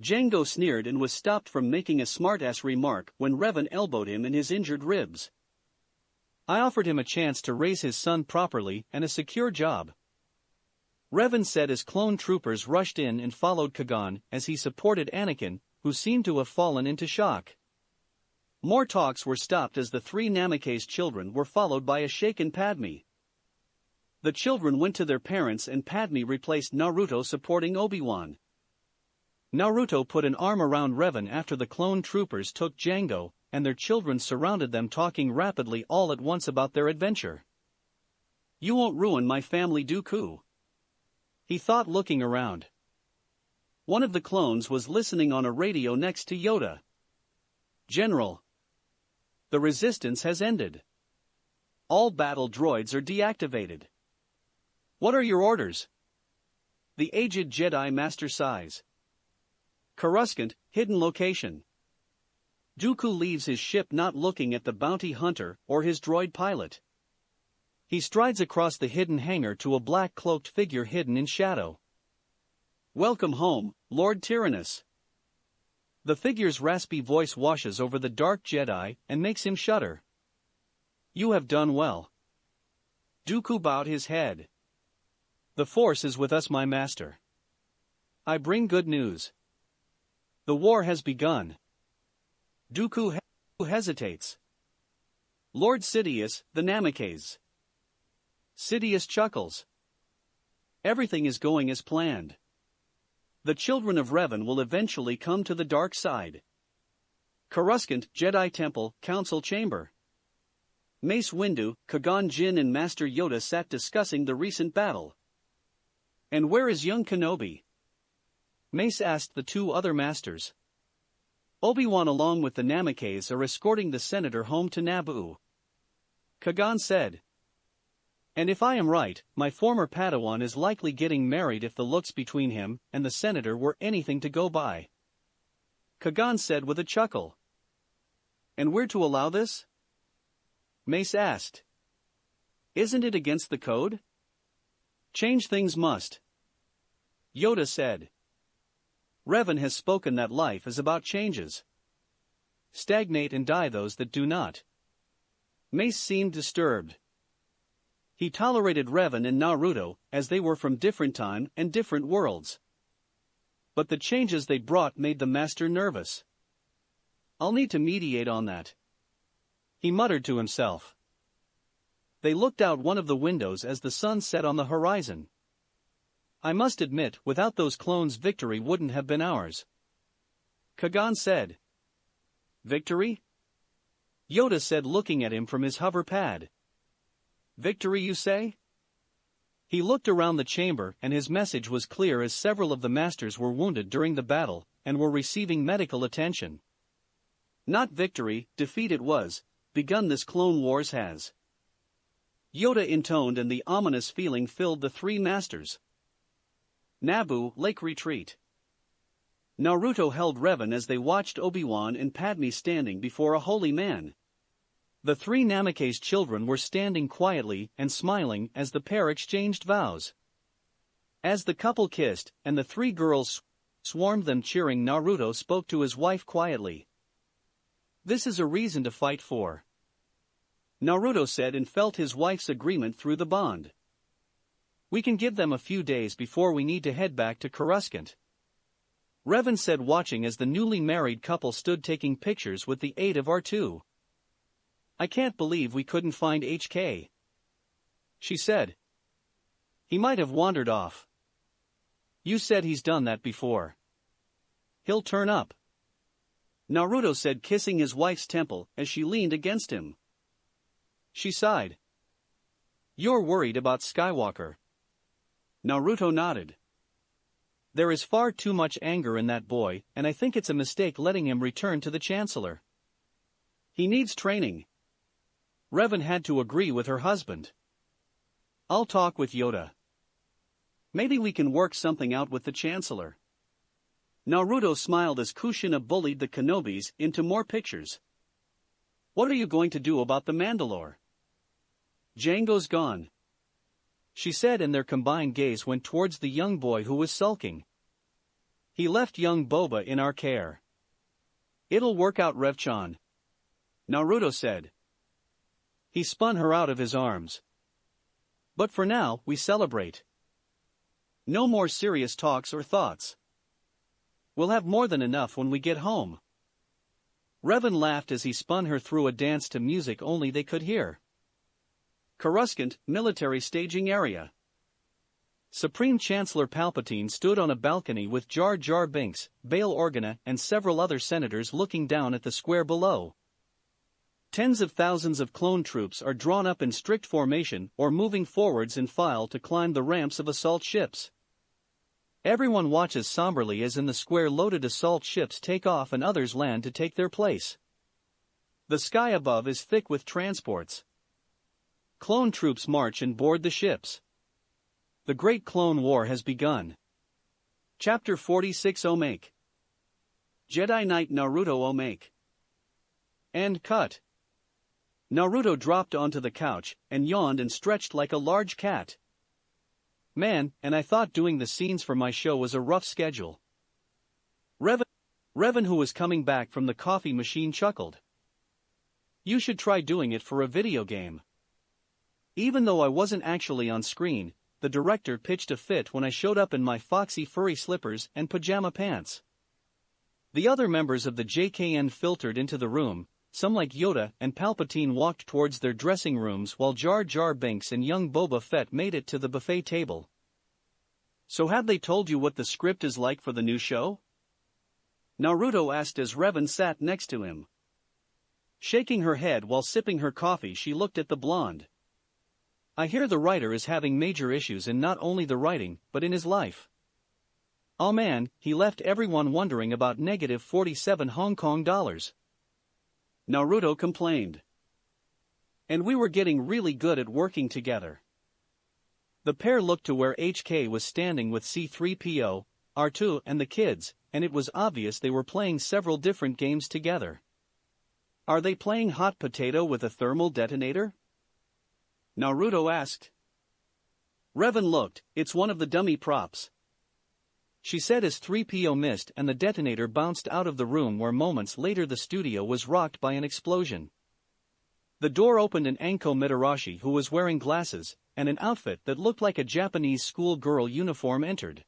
Jango sneered and was stopped from making a smartass remark when Revan elbowed him in his injured ribs. "I offered him a chance to raise his son properly and a secure job," Revan said as clone troopers rushed in and followed Kagan as he supported Anakin, who seemed to have fallen into shock. More talks were stopped as the three Namikaze children were followed by a shaken Padme. The children went to their parents and Padme replaced Naruto supporting Obi-Wan. Naruto put an arm around Revan after the clone troopers took Jango, and their children surrounded them, talking rapidly all at once about their adventure. "You won't ruin my family, Dooku," he thought, looking around. One of the clones was listening on a radio next to Yoda. "General, the resistance has ended. All battle droids are deactivated." "What are your orders?" "The aged Jedi Master size. Coruscant, hidden location. Dooku leaves his ship not looking at the bounty hunter or his droid pilot. He strides across the hidden hangar to a black cloaked figure hidden in shadow. "Welcome home, Lord Tyrannus." The figure's raspy voice washes over the dark Jedi and makes him shudder. "You have done well." Dooku bowed his head. "The Force is with us, my master. I bring good news. The war has begun." Dooku hesitates. "Lord Sidious, the Namikaze." Sidious chuckles. "Everything is going as planned. The children of Revan will eventually come to the dark side. Coruscant, Jedi Temple, Council Chamber. Mace Windu, Qui-Gon Jinn and Master Yoda sat discussing the recent battle. And where is young Kenobi? Mace asked the two other masters. Obi-Wan along with the Namakays are escorting the senator home to Naboo. Qui-Gon said. And if I am right, my former Padawan is likely getting married if the looks between him and the senator were anything to go by. Qui-Gon said with a chuckle. And we're to allow this? Mace asked. Isn't it against the code? Change things must. Yoda said. Revan has spoken that life is about changes. Stagnate and die those that do not. Mace seemed disturbed. He tolerated Revan and Naruto, as they were from different time and different worlds. But the changes they brought made the master nervous. I'll need to mediate on that, he muttered to himself. They looked out one of the windows as the sun set on the horizon. I must admit, without those clones victory wouldn't have been ours. Qui-Gon said. Victory? Yoda said looking at him from his hover pad. Victory you say? He looked around the chamber and his message was clear as several of the masters were wounded during the battle and were receiving medical attention. Not victory, defeat it was, begun this Clone Wars has. Yoda intoned and the ominous feeling filled the three masters. Naboo, Lake Retreat. Naruto held Revan as they watched Obi-Wan and Padme standing before a holy man. The three Namakay's children were standing quietly and smiling as the pair exchanged vows. As the couple kissed, and the three girls swarmed them cheering, Naruto spoke to his wife quietly. This is a reason to fight for. Naruto said and felt his wife's agreement through the bond. We can give them a few days before we need to head back to Coruscant. Revan said watching as the newly married couple stood taking pictures with the aid of R2. I can't believe we couldn't find HK. She said. He might have wandered off. You said he's done that before. He'll turn up. Naruto said, kissing his wife's temple as she leaned against him. She sighed. You're worried about Skywalker. Naruto nodded. There is far too much anger in that boy, and I think it's a mistake letting him return to the Chancellor. He needs training. Revan had to agree with her husband. I'll talk with Yoda. Maybe we can work something out with the Chancellor. Naruto smiled as Kushina bullied the Kenobis into more pictures. What are you going to do about the Mandalore? Jango's gone, she said, and their combined gaze went towards the young boy who was sulking. He left young Boba in our care. It'll work out, Rev-chan, Naruto said. He spun her out of his arms. But for now, we celebrate. No more serious talks or thoughts. We'll have more than enough when we get home. Revan laughed as he spun her through a dance to music only they could hear. Coruscant, military staging area. Supreme Chancellor Palpatine stood on a balcony with Jar Jar Binks, Bail Organa, and several other senators looking down at the square below. Tens of thousands of clone troops are drawn up in strict formation or moving forwards in file to climb the ramps of assault ships. Everyone watches somberly as in the square loaded assault ships take off and others land to take their place. The sky above is thick with transports. Clone troops march and board the ships. The Great Clone War has begun. Chapter 46 Omake. Jedi Knight Naruto Omake. End cut. Naruto dropped onto the couch and yawned and stretched like a large cat. Man, and I thought doing the scenes for my show was a rough schedule. Revan, who was coming back from the coffee machine, chuckled. You should try doing it for a video game. Even though I wasn't actually on screen, the director pitched a fit when I showed up in my foxy furry slippers and pajama pants. The other members of the JKN filtered into the room. Some like Yoda and Palpatine walked towards their dressing rooms while Jar Jar Binks and young Boba Fett made it to the buffet table. So have they told you what the script is like for the new show? Naruto asked as Revan sat next to him. Shaking her head while sipping her coffee, she looked at the blonde. I hear the writer is having major issues in not only the writing, but in his life. Oh man, he left everyone wondering about negative 47 Hong Kong dollars. Naruto complained. And we were getting really good at working together. The pair looked to where HK was standing with C-3PO, R2 and the kids, and it was obvious they were playing several different games together. Are they playing hot potato with a thermal detonator? Naruto asked. Revan looked, it's one of the dummy props. She said as 3PO missed and the detonator bounced out of the room, where moments later the studio was rocked by an explosion. The door opened and Anko Mitarashi, who was wearing glasses and an outfit that looked like a Japanese schoolgirl uniform, entered.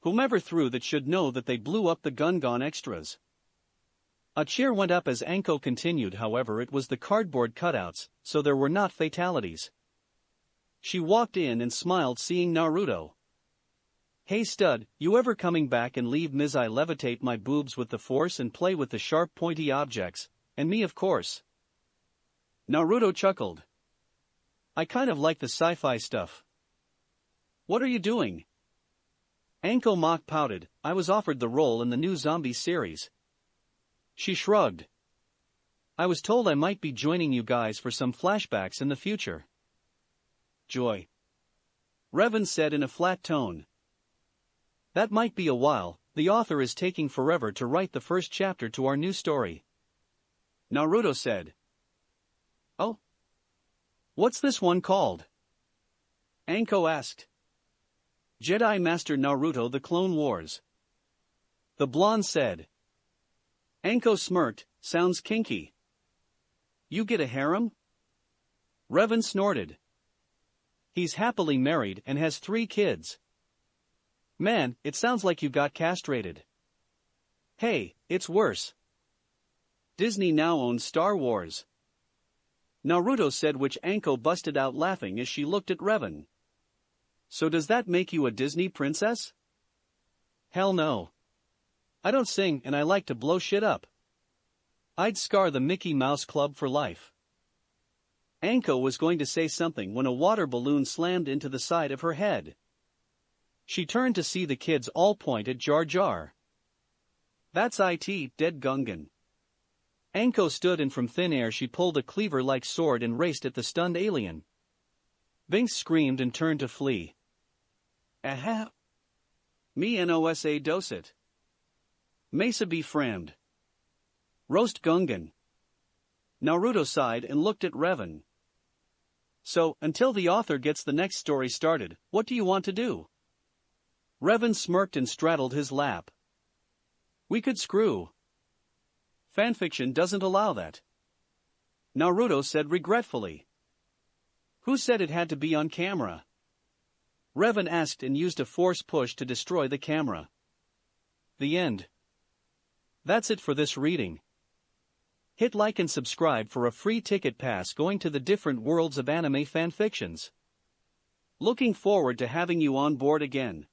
Whomever threw that should know that they blew up the Gungan extras. A cheer went up as Anko continued, however it was the cardboard cutouts, so there were not fatalities. She walked in and smiled seeing Naruto. Hey stud, you ever coming back and leave Ms. I levitate my boobs with the force and play with the sharp pointy objects, and me of course. Naruto chuckled. I kind of like the sci-fi stuff. What are you doing? Anko mock pouted, I was offered the role in the new zombie series. She shrugged. I was told I might be joining you guys for some flashbacks in the future. Joy. Revan said in a flat tone. That might be a while, the author is taking forever to write the first chapter to our new story. Naruto said. Oh? What's this one called? Anko asked. Jedi Master Naruto: The Clone Wars. The blonde said. Anko smirked, sounds kinky. You get a harem? Revan snorted. He's happily married and has 3 kids. Man, it sounds like you got castrated. Hey, it's worse. Disney now owns Star Wars. Naruto said, which Anko busted out laughing as she looked at Revan. So does that make you a Disney princess? Hell no. I don't sing and I like to blow shit up. I'd scar the Mickey Mouse Club for life. Anko was going to say something when a water balloon slammed into the side of her head. She turned to see the kids all point at Jar Jar. That's it, dead Gungan. Anko stood and from thin air she pulled a cleaver-like sword and raced at the stunned alien. Binks screamed and turned to flee. Aha! Me nosa docet. Mesa be frammed. Roast Gungan. Naruto sighed and looked at Revan. So, until the author gets the next story started, what do you want to do? Revan smirked and straddled his lap. We could screw. Fanfiction doesn't allow that. Naruto said regretfully. Who said it had to be on camera? Revan asked and used a force push to destroy the camera. The end. That's it for this reading. Hit like and subscribe for a free ticket pass going to the different worlds of anime fanfictions. Looking forward to having you on board again.